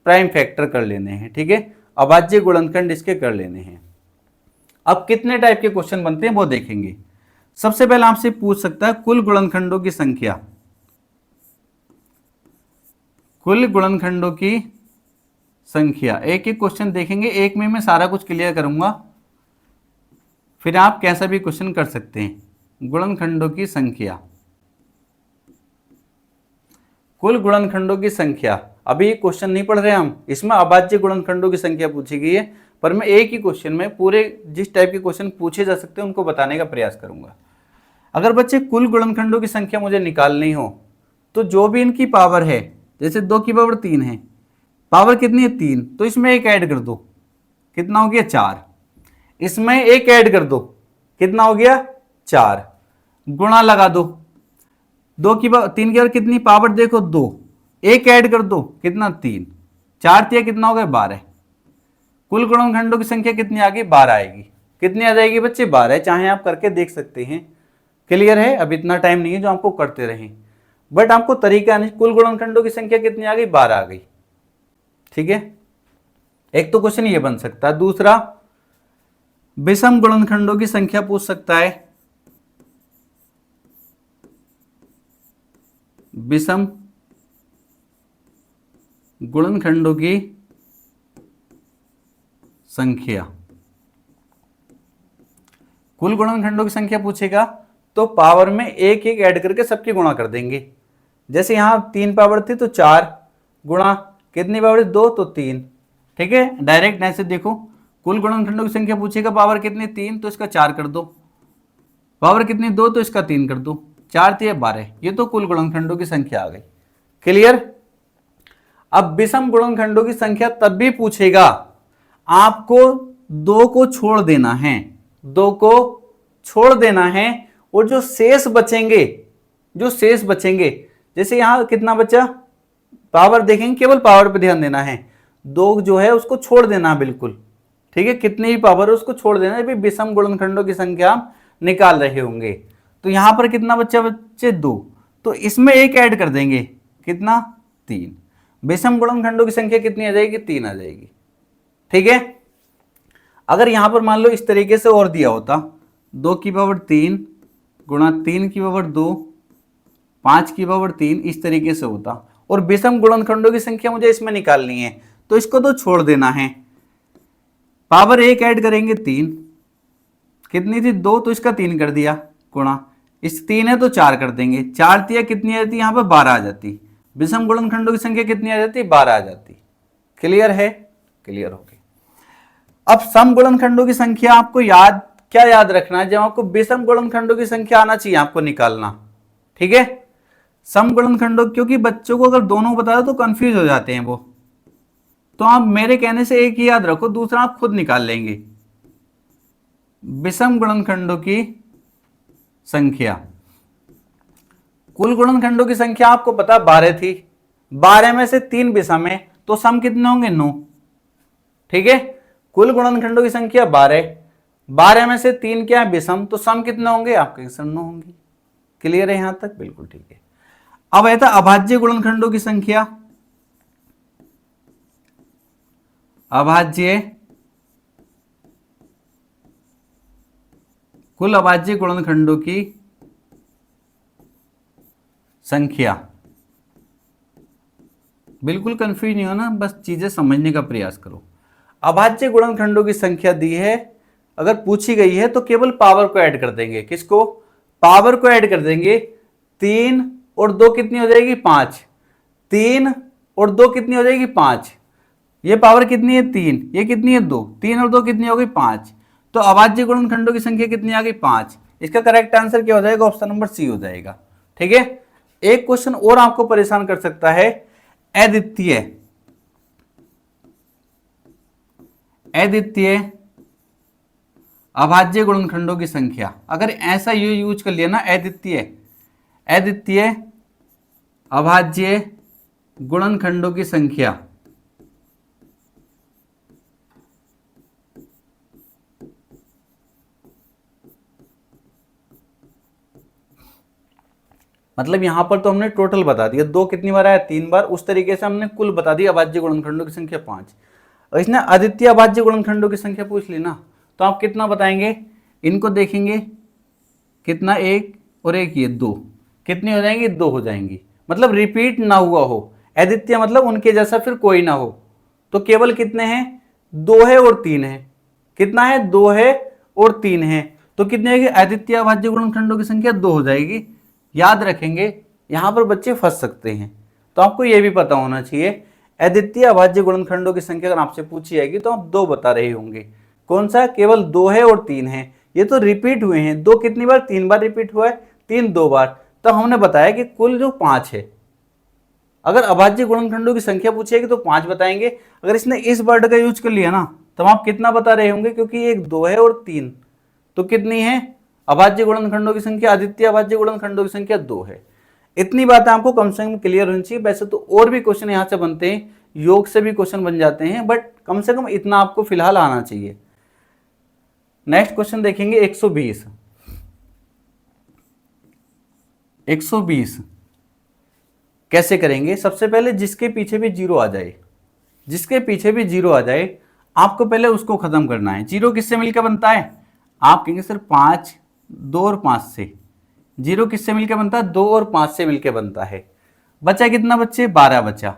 प्राइम फैक्टर कर लेने हैं, ठीक है। अभाज्य गुणनखंड इसके कर लेने हैं। अब कितने टाइप के क्वेश्चन बनते हैं वो देखेंगे। सबसे पहले आपसे पूछ सकता है कुल गुणनखंडों की संख्या। कुल गुणनखंडों की संख्या, एक एक क्वेश्चन देखेंगे, एक में मैं सारा कुछ क्लियर करूंगा, फिर आप कैसा भी क्वेश्चन कर सकते हैं। गुणनखंडों की संख्या, कुल गुणनखंडों की संख्या। अभी क्वेश्चन नहीं पढ़ रहे हम, इसमें अभाज्य गुणनखंडों की संख्या पूछी गई है, पर मैं एक ही क्वेश्चन में पूरे जिस टाइप के क्वेश्चन पूछे जा सकते हैं उनको बताने का प्रयास करूंगा। अगर बच्चे कुल गुणनखंडों की संख्या मुझे निकालनी हो, तो जो भी इनकी पावर है, जैसे 2 की पावर 3 है, पावर कितनी है? 3, तो इसमें एक ऐड कर दो, कितना हो गया? 4। इसमें एक ऐड कर दो, कितना हो गया? 4। गुणा लगा दो, 2 की पावर 3 की पावर कितनी? पावर देखो 2, एक ऐड कर दो, कितना? 3। 4 तिया कितना हो गया? 12। कुल गुणनखंडों की संख्या कितनी आ गई? 12 आएगी। कितनी आ जाएगी बच्चे? 12। चाहे आप करके देख सकते हैं। क्लियर है? अब इतना टाइम नहीं है जो आपको करते रहें, बट आपको तरीका नहीं। कुल गुणनखंडों की संख्या कितनी आ गई? 12 आ गई। ठीक है, एक तो क्वेश्चन ये बन सकता है। दूसरा, विषम गुणनखंडों की संख्या पूछ सकता है। विषम गुणनखंडों की संख्या, कुल गुणनखंडों की संख्या पूछेगा तो पावर में एक एक ऐड करके सबकी गुणा कर देंगे। जैसे यहां 3 पावर थी तो 4 गुणा कितनी पावर? 2, तो 3। ठीक है, डायरेक्ट ऐसे देखो, कुल गुणनखंडों की संख्या पूछेगा, पावर कितनी? 3, तो इसका 4 कर दो। पावर कितनी? 2, तो इसका 3 कर दो। 4 तिया 12, ये तो कुल गुणनखंडों की संख्या आ गई। क्लियर? अब विषम गुणनखंडों की संख्या तब भी पूछेगा, आपको 2 को छोड़ देना है, 2 को छोड़ देना है, और जो शेष बचेंगे, जो शेष बचेंगे, जैसे यहां कितना बचा? पावर देखेंगे, केवल पावर पे ध्यान देना है। 2 जो है उसको छोड़ देना है बिल्कुल। ठीक है, कितनी भी पावर है उसको छोड़ देना है। विषम गुणनखंडों की संख्या हम निकाल रहे होंगे। तो यहां पर कितना बच्चा? बच्चे 2, तो इसमें एक ऐड कर देंगे, कितना? 3। विषम गुणनखंडों की संख्या कितनी आ जाएगी? 3 आ जाएगी। ठीक है, अगर यहां पर मान लो इस तरीके से और दिया होता, 2 की पावर 3 गुणा 3 की पावर 2, 5 की पावर 3, इस तरीके से होता, और विषम गुणनखंडों की संख्या मुझे इसमें निकालनी है, तो इसको तो छोड़ देना है। पावर एक ऐड करेंगे 3, कितनी थी? 2, तो इसका 3 कर दिया गुणा, इस 3 है तो 4 कर देंगे। 4 तिया कितनी आ जाती? यहां पर 12 आ जाती। विषम गुणनखंडों की संख्या कितनी आ जाती? 12 आ जाती। क्लियर है? क्लियर हो गई। अब सम गुणनखंडों की संख्या आपको क्या याद रखना है? जब आपको विषम गुणनखंडों की संख्या आना चाहिए आपको निकालना। ठीक है, सम गुणनखंडों, क्योंकि बच्चों को अगर दोनों बता दो तो कंफ्यूज हो जाते हैं वो, तो आप मेरे कहने से एक ही याद रखो, दूसरा आप खुद निकाल लेंगे। विषम गुणनखंडों की संख्या, कुल गुणनखंडों की संख्या आपको पता 12 थी, 12 में से 3 विषम है, तो सम कितने होंगे? 9। ठीक है, कुल गुणनखंडों की संख्या 12, 12 में से 3 क्या है? विषम, तो सम कितने होंगे? आपके सम 9 होंगी। क्लियर है यहां तक? बिल्कुल ठीक है। अब है था अभाज्य गुणनखंडों की संख्या। अभाज्य, कुल अभाज्य गुणनखंडों की संख्या। बिल्कुल कंफ्यूज नहीं होना, बस चीजें समझने का प्रयास करो। अभाज्य गुणनखंडों की संख्या दी है, अगर पूछी गई है तो केवल पावर को ऐड कर देंगे। किसको? पावर को ऐड कर देंगे। 3 और 2 कितनी हो जाएगी? 5। 3 और 2 कितनी हो जाएगी? 5। ये पावर कितनी है? 3। ये कितनी है? 2। 3 और 2 कितनी हो गई? 5। तो अभाज्य गुणनखंडों की संख्या कितनी आ गई? 5। इसका करेक्ट आंसर क्या हो जाएगा? ऑप्शन नंबर सी हो जाएगा। ठीक है, एक क्वेश्चन और आपको परेशान कर सकता है, अद्वितीय। अद्वितीय अभाज्य गुणनखंडों की संख्या। अगर ऐसा यूज कर लिया ना, अद्वितीय अभाज्य गुणनखंडों की संख्या, मतलब यहां पर तो हमने टोटल बता दिया, 2 कितनी बार आया, 3 बार। उस तरीके से हमने कुल बता दिया अभाज्य गुणनखंडों की संख्या 5। और इसने अद्वितीय अभाज्य गुणनखंडों की संख्या पूछ ली ना, तो आप कितना बताएंगे, इनको देखेंगे कितना, 1 और 1 ये 2, कितनी हो जाएंगी, 2 हो जाएंगी। मतलब रिपीट ना हुआ हो, अद्वितीय मतलब उनके जैसा फिर कोई ना हो। तो केवल कितने हैं, 2 है और 3 है। कितना है, 2 है और 3 है। तो कितनी होगी, अद्वितीय अभाज्य गुणनखंडों की संख्या 2 हो जाएगी। याद रखेंगे, यहां पर बच्चे फंस सकते हैं, तो आपको यह भी पता होना चाहिए अद्वितीय अभाज्य गुणनखंडों की संख्या अगर आपसे पूछी जाएगी तो आप 2 बता रहे होंगे। कौन सा, केवल 2 है और 3 है। ये तो रिपीट हुए हैं, 2 कितनी बार, 3 बार रिपीट हुआ है, 3 2 बार। तो हमने बताया कि कुल जो 5 है, अगर अभाज्य गुणनखंडों की संख्या पूछेगी तो 5 बताएंगे। अगर इसने इस वर्ड का यूज कर लिया ना, तो आप कितना बता रहे होंगे, क्योंकि एक 2 है और 3, तो कितनी है अभाज्य गुणनखंडों की संख्या, अद्वितीय अभाज्य गुणनखंडों की संख्या 2 है। इतनी बातें आपको कम से कम क्लियर होनी चाहिए। वैसे तो और भी क्वेश्चन यहां से बनते हैं, योग से भी क्वेश्चन बन जाते हैं, बट कम से कम इतना आपको फिलहाल आना चाहिए। नेक्स्ट क्वेश्चन देखेंगे 120। 120 कैसे करेंगे, सबसे पहले जिसके पीछे भी 0 आ जाए, जिसके पीछे भी 0 आ जाए, आपको पहले उसको खत्म करना है। 0 किससे मिलकर बनता है, आप कहेंगे सर 5, 2 और 5 से। 0 किससे मिलकर बनता है, 2 और 5 से मिलकर बनता है। बचा कितना बच्चे, 12 बचा।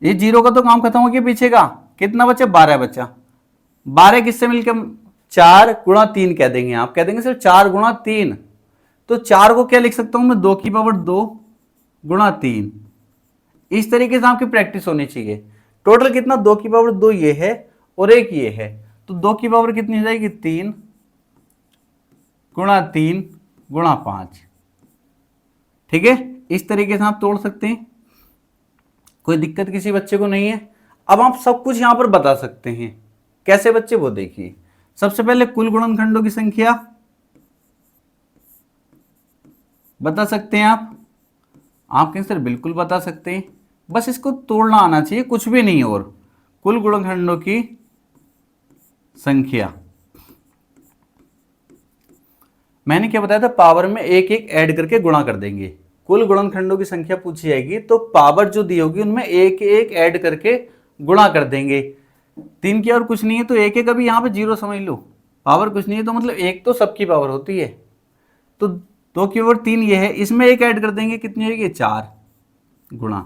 ये 0 का तो काम खत्म हो गया पीछे का, कितना बचा, 12 बचा। 12 किससे मिलकर, 4 गुणा 3 कह देंगे, आप कह देंगे सर 4 गुणा 3। तो 4 को क्या लिख सकता हूं मैं, 2 की पावर 2 गुणा 3। इस तरीके से आपकी प्रैक्टिस होनी चाहिए। टोटल कितना, 2 की पावर 2 ये है और 1 ये है, तो 2 की पावर कितनी हो जाएगी, 3 गुणा 3 गुणा 5। ठीक है, इस तरीके से आप तोड़ सकते हैं, कोई दिक्कत किसी बच्चे को नहीं है। अब आप सब कुछ यहां पर बता सकते हैं, कैसे बच्चे, वो देखिए। सबसे पहले कुल गुणनखंडों की संख्या बता सकते हैं आप कहें सर बिल्कुल बता सकते हैं, बस इसको तोड़ना आना चाहिए, कुछ भी नहीं। और कुल गुणनखंडों की संख्या, मैंने क्या बताया था, पावर में एक एक ऐड करके गुणा कर देंगे। कुल गुणनखंडों की संख्या पूछी जाएगी तो पावर जो दी होगी उनमें एक एक ऐड करके गुणा कर देंगे। 3 की और कुछ नहीं है, तो एक एक अभी यहां पे 0 समझ लो, पावर कुछ नहीं है, तो मतलब 1 तो सबकी पावर होती है। तो 2 की पावर 3 ये है, इसमें एक ऐड कर देंगे, कितनी होगी, 4 गुणा,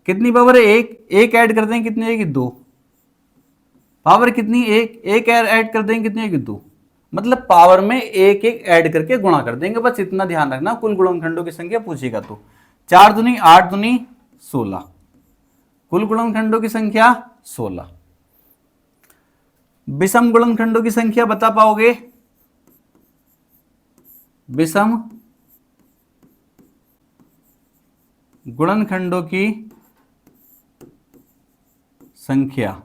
कितनी पावर है, 1, एक ऐड कर देंगे, कितनी होगी, 2, पावर कितनी, 1, एक ऐड कर देंगे, कितनी होगी, 2। मतलब पावर में एक एक ऐड करके गुणा कर देंगे, बस इतना ध्यान रखना। कुल गुणनखंडों की संख्या पूछेगा तो 4 दूनी 8 दूनी 16, कुल गुणनखंडों की संख्या 16। विषम गुणनखंडों की संख्या बता पाओगे, विषम गुणनखंडों की संख्या,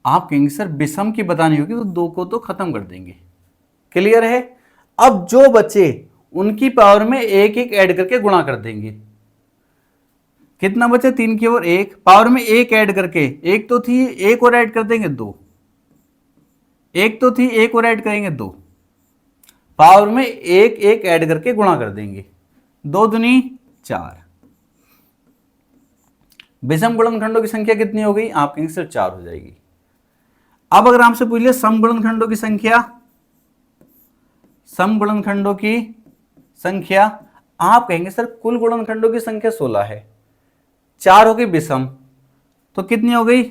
आप कहेंगे सर विषम की बतानी होगी तो 2 को तो खत्म कर देंगे। क्लियर है। अब जो बचे उनकी पावर में एक एक ऐड करके गुणा कर देंगे। कितना बचे, 3 की ओर 1, पावर में एक ऐड करके, एक तो थी, एक और ऐड कर देंगे 2, एक तो थी, एक और ऐड करेंगे 2, पावर में एक एक ऐड करके गुणा कर देंगे, 2 दूनी 4। विषम गुणनखंडों की संख्या कितनी हो गई, आप कहेंगे सर 4 हो जाएगी। अब अगर आपसे पूछ लिया सम गुणनखंडों की संख्या, सम गुणनखंडों की संख्या, आप कहेंगे सर कुल गुणनखंडों की संख्या 16 है, 4 हो गई विषम, तो कितनी हो गई,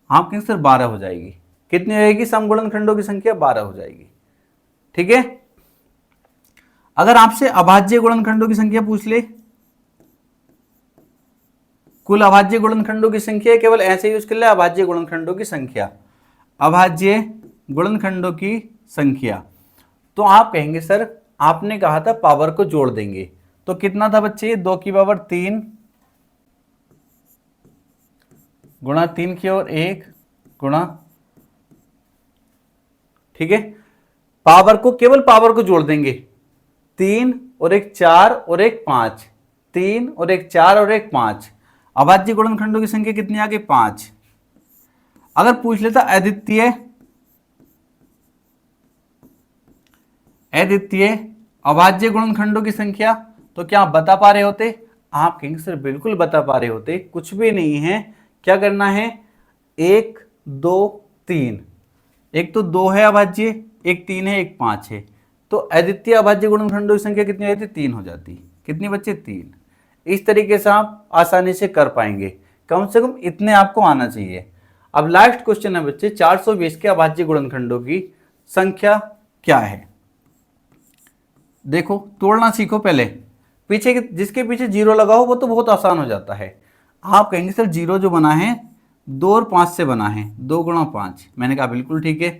आप कहेंगे सर 12 हो जाएगी। कितनी होगी, सम गुणनखंडों की संख्या 12 हो जाएगी। ठीक है। अगर आपसे अभाज्य गुणनखंडों की संख्या पूछ ले, कुल अभाज्य गुणनखंडों की संख्या, केवल ऐसे यूज कर ले, अभाज्य गुणनखंडों की संख्या, अभाज्य गुणनखंडों की संख्या, तो आप कहेंगे सर आपने कहा था पावर को जोड़ देंगे, तो कितना था बच्चे, 2 की पावर 3 गुणा 3 की ओर 1 गुणा, ठीक है, पावर को, केवल पावर को जोड़ देंगे, 3 और एक 4 और एक 5, 3 और एक 4 और एक 5। अभाज्य गुणनखंडों की संख्या कितनी आ गई? 5। अगर पूछ लेता अद्वितीय, अद्वितीय अभाज्य गुणनखंडों की संख्या, तो क्या आप बता पा रहे होते? आप कहेंगे सर बिल्कुल बता पा रहे होते, कुछ भी नहीं है। क्या करना है? 1 2 3, एक तो 2 है अभाज्य, एक 3 है, एक 5 है, तो अद्वितीय अभाज्य गुणनखंडों की संख्या कितनी हो जाती? 3 हो जाती। कितनी बच्चे? 3। इस तरीके से आप आसानी से कर पाएंगे, कम से कम इतने आपको आना चाहिए। अब लास्ट क्वेश्चन है बच्चे, 420 के अभाज्य गुणनखंडों की संख्या क्या है? देखो, तोड़ना सीखो पहले। पीछे जिसके पीछे जीरो लगाओ वो तो बहुत आसान हो जाता है। आप कहेंगे सर जीरो जो बना है 2 और 5 से बना है, 2 गुणा 5। मैंने कहा बिल्कुल ठीक है।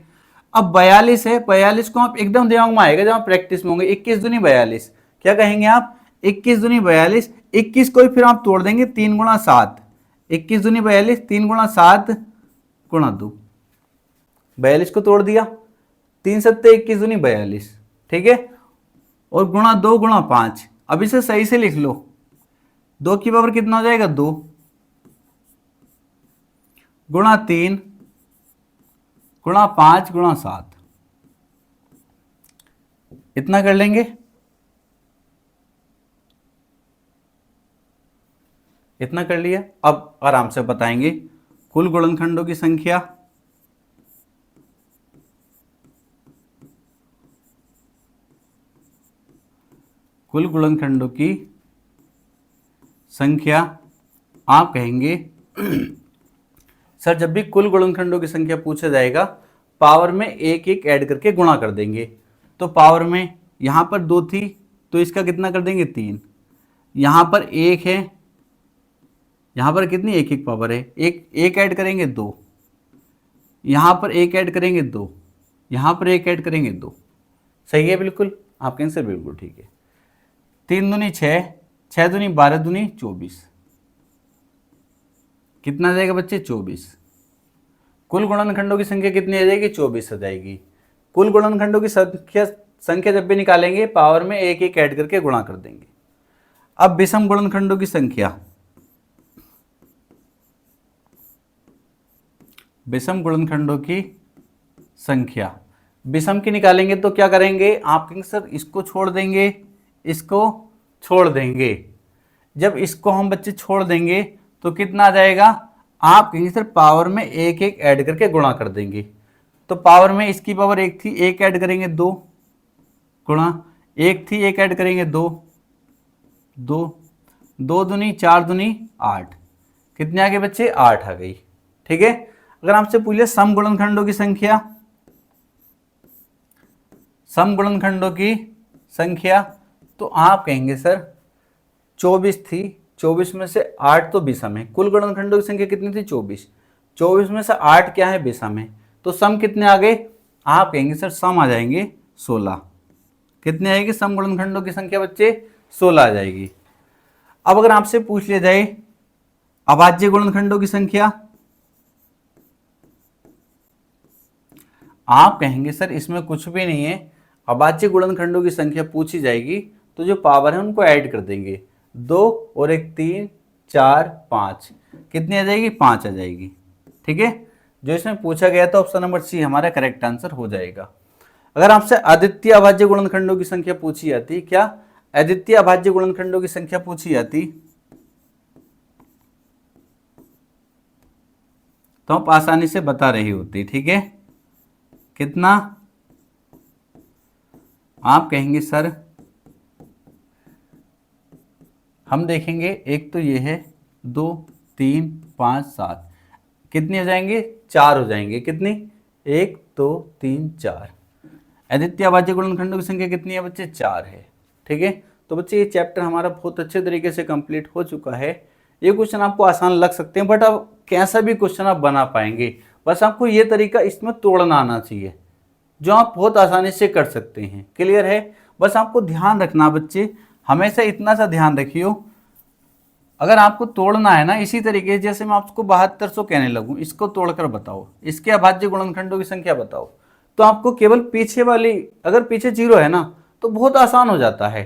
अब 42 है, 42 को आप एकदम दिमाग में आएगा जब आप प्रैक्टिस में होंगे, 21 दूनी 42। क्या कहेंगे आप? 21 दूनी 42। 21 को फिर आप तोड़ देंगे 3 गुणा 7। 21 दूनी 42, 3 गुणा 7 गुणा 2। 42 को तोड़ दिया, 3 सत्ते 21 दूनी 42, ठीक है, और गुणा 2 गुणा 5। अब इसे सही से लिख लो, 2 की पावर कितना हो जाएगा? 2 गुणा 3 गुणा 5 गुणा 7, इतना कर लेंगे। इतना कर लिया। अब आराम से बताएंगे कुल गुणनखंडों की संख्या। कुल गुणनखंडों की संख्या आप कहेंगे सर जब भी कुल गुणनखंडों की संख्या पूछा जाएगा पावर में एक एक ऐड करके गुणा कर देंगे। तो पावर में यहां पर 2 थी तो इसका कितना कर देंगे? 3। यहां पर 1 है, यहां पर कितनी एक एक पावर है? एक ऐड करेंगे 2, यहां पर एक ऐड करेंगे 2, यहां पर एक ऐड करेंगे 2। सही है बिल्कुल? आप कहेंगे सर बिल्कुल ठीक है। 3 दूनी 6, 6 दूनी 12 दूनी 24, कितना आ जाएगा बच्चे? 24। कुल गुणनखंडों की संख्या कितनी आ जाएगी? 24 आ जाएगी। कुल गुणनखंडों की संख्या जब भी निकालेंगे पावर में एक एक ऐड करके गुणा कर देंगे। अब विषम गुणनखंडों की संख्या, विषम गुणनखंडों की संख्या, विषम की निकालेंगे तो क्या करेंगे? आप कहेंगे सर इसको छोड़ देंगे, इसको छोड़ देंगे। जब इसको हम बच्चे छोड़ देंगे तो कितना आ जाएगा? आप कहेंगे सर पावर में एक एक ऐड करके गुणा कर देंगे। तो पावर में इसकी पावर 1 थी, 1 ऐड करेंगे 2 गुणा 1 थी, 1 ऐड करेंगे 2, 2 2 दूनी 4 दूनी 8, कितने आ गए बच्चे? 8 आ गई। ठीक है। अगर आपसे पूछे सम गुणनखंडों की संख्या, सम गुणनखंडों की संख्या, तो आप कहेंगे सर 24 थी, 24 में से 8 तो विषम है। कुल गुणनखंडों की संख्या कितनी थी? 24। 24 में से 8 क्या है? विषम है। तो सम कितने आ गए? आप कहेंगे सर सम आ जाएंगे 16। कितने आएगी सम गुणनखंडों की संख्या बच्चे? 16 आ जाएगी। अब अगर आपसे पूछ लिया जाए अभाज्य गुणनखंडों की संख्या, आप कहेंगे सर इसमें कुछ भी नहीं है, अभाज्य गुणनखंडों की संख्या पूछी जाएगी तो जो पावर है उनको ऐड कर देंगे, 2 और 1 3 4 5, कितनी आ जाएगी? 5 आ जाएगी। ठीक है, जो इसमें पूछा गया था ऑप्शन नंबर सी हमारा करेक्ट आंसर हो जाएगा। अगर आपसे अद्वितीय अभाज्य गुणनखंडों की संख्या पूछी जाती, क्या अद्वितीय अभाज्य गुणनखंडों की संख्या पूछी जाती तो आप आसानी से बता रही होती। ठीक है, कितना? आप कहेंगे सर हम देखेंगे, एक तो ये है 2 3 5 7, कितनी हो जाएंगे? 4 हो जाएंगे। कितनी? 1 2 3 4। अद्वितीय अभाज्य गुणनखंडों की संख्या कितनी है बच्चे? 4 है। ठीक है, तो बच्चे ये चैप्टर हमारा बहुत अच्छे तरीके से कंप्लीट हो चुका है। ये क्वेश्चन आपको आसान लग सकते हैं बट आप कैसा भी क्वेश्चन आप बना पाएंगे, बस आपको ये तरीका इसमें तोड़ना आना चाहिए जो आप बहुत आसानी से कर सकते हैं। क्लियर है? बस आपको ध्यान रखना बच्चे, हमेशा इतना सा ध्यान रखियो अगर आपको तोड़ना है ना इसी तरीके से, जैसे मैं आपको 7200 कहने लगूं, इसको तोड़कर बताओ, इसके अभाज्य गुणनखंडों की संख्या बताओ, तो आपको केवल पीछे वाली, अगर पीछे जीरो है ना तो बहुत आसान हो जाता है।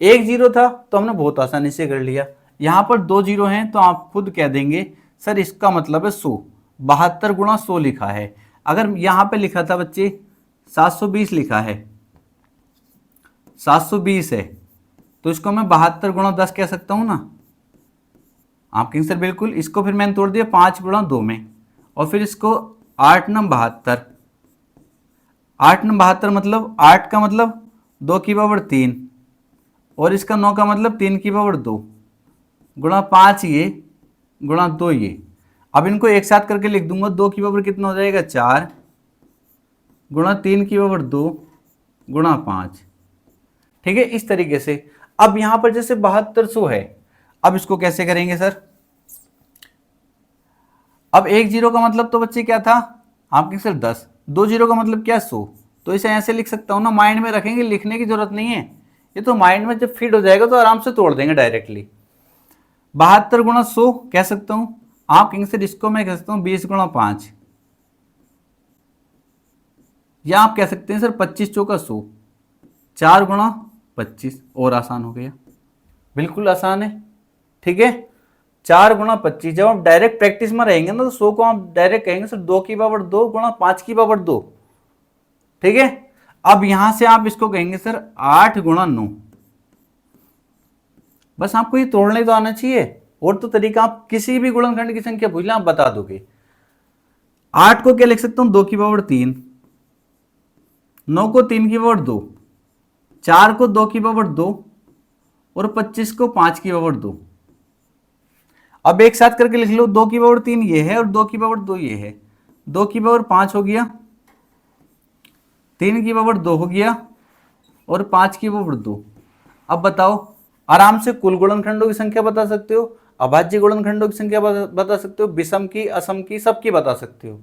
एक जीरो था तो हमने बहुत आसानी से कर लिया, यहाँ पर 2 जीरो हैं तो आप खुद कह देंगे सर इसका मतलब है 100, 72 गुणा 100 लिखा है। अगर यहाँ पे लिखा था बच्चे 720 लिखा है, 720 है, तो इसको मैं 72 गुणा 10 कह सकता हूँ ना। आप कहेंगे सर बिल्कुल, इसको फिर मैंने तोड़ दिया 5 गुणा 2 में, और फिर इसको 8 नम 72, 8 नम 72 मतलब 8 का मतलब 2 की पावर 3, और इसका 9 का मतलब 3 की पावर 2, गुणा 5 ये, गुणा 2 ये। अब इनको एक साथ करके लिख दूंगा, 2 की पावर कितना हो जाएगा 4, गुणा 3 की पावर 2, गुणा 5। ठीक है, इस तरीके से। अब यहां पर जैसे 7200 है, अब इसको कैसे करेंगे सर? अब एक जीरो का मतलब तो बच्चे क्या था आपके सर 10, 2 जीरो का मतलब क्या 100, तो इसे ऐसे लिख सकता हूं ना, माइंड में रखेंगे, लिखने की जरूरत नहीं है, ये तो माइंड में जब फीड हो जाएगा तो आराम से तोड़ देंगे डायरेक्टली। 72 गुणा 100 कह सकता हूं, आप कहेंगे सर इसको मैं कह सकता हूं 20 गुणा 5, या आप कह सकते हैं सर 25 चौका 100, 4 गुणा 25, और आसान हो गया, बिल्कुल आसान है। ठीक है, 4 गुणा 25, जब आप डायरेक्ट प्रैक्टिस में रहेंगे ना तो 100 को आप डायरेक्ट कहेंगे सर 2 की पावर 2 गुणा 5 की पावर 2। ठीक है, अब यहां से आप इसको कहेंगे सर 8 गुणा 9, बस आपको ये तोड़ने तो आना चाहिए, और तो तरीका आप किसी भी गुणनखंड की संख्या पूछ लें आप बता दोगे। 8 को क्या लिख सकता हूं 2 की पावर 3, 9 को 3 की पावर 2, 4 को 2 की पावर 2, और 25 को 5 की पावर 2। अब एक साथ करके लिख लो, 2 की पावर 3 ये है और 2 की पावर 2 ये है, 2 की पावर 5 हो गया, 3 की पावर 2 हो गया, और 5 की पावर 2। अब बताओ, आराम से कुल गुणनखंडों की संख्या बता सकते हो, अभाज्य गुणनखंडों की संख्या बता सकते हो, विषम की, असम की, सबकी बता सकते हो।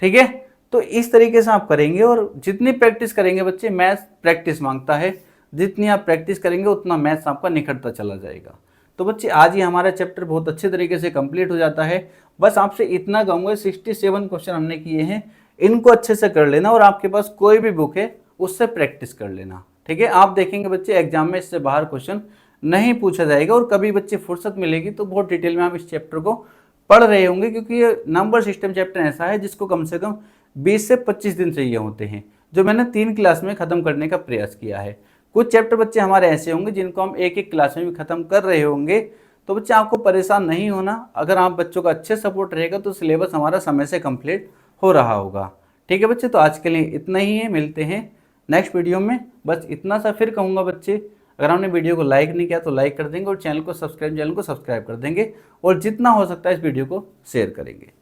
ठीक है, तो इस तरीके से आप करेंगे, और जितनी प्रैक्टिस करेंगे बच्चे, मैथ्स प्रैक्टिस मांगता है, जितनी आप प्रैक्टिस करेंगे उतना मैथ्स आपका निखरता चला जाएगा। तो बच्चे आज ही हमारा चैप्टर बहुत अच्छे तरीके से कंप्लीट हो जाता है। बस आपसे इतना कहूँगा, 67 क्वेश्चन हमने किए हैं, इनको अच्छे से कर लेना, और आपके पास कोई भी बुक है उससे प्रैक्टिस कर लेना। ठीक है, आप देखेंगे बच्चे एग्जाम में इससे बाहर क्वेश्चन नहीं पूछा जाएगा, और कभी बच्चे फुर्सत मिलेगी तो बहुत डिटेल में आप इस चैप्टर को पढ़ रहे होंगे, क्योंकि ये नंबर सिस्टम चैप्टर ऐसा है जिसको कम से कम 20 से 25 दिन चाहिए होते हैं, जो मैंने 3 क्लास में खत्म करने का प्रयास किया है। कुछ चैप्टर बच्चे हमारे ऐसे होंगे जिनको हम एक एक क्लास में भी खत्म कर रहे होंगे, तो बच्चे आपको परेशान नहीं होना, अगर आप बच्चों का अच्छे सपोर्ट रहेगा तो सिलेबस हमारा समय से कंप्लीट हो रहा होगा। ठीक है बच्चे, तो आज के लिए इतना ही है, मिलते हैं नेक्स्ट वीडियो में। बस इतना सा फिर कहूँगा बच्चे, अगर आपने वीडियो को लाइक नहीं किया तो लाइक कर देंगे, और चैनल को सब्सक्राइब कर देंगे, और जितना हो सकता है इस वीडियो को शेयर करेंगे।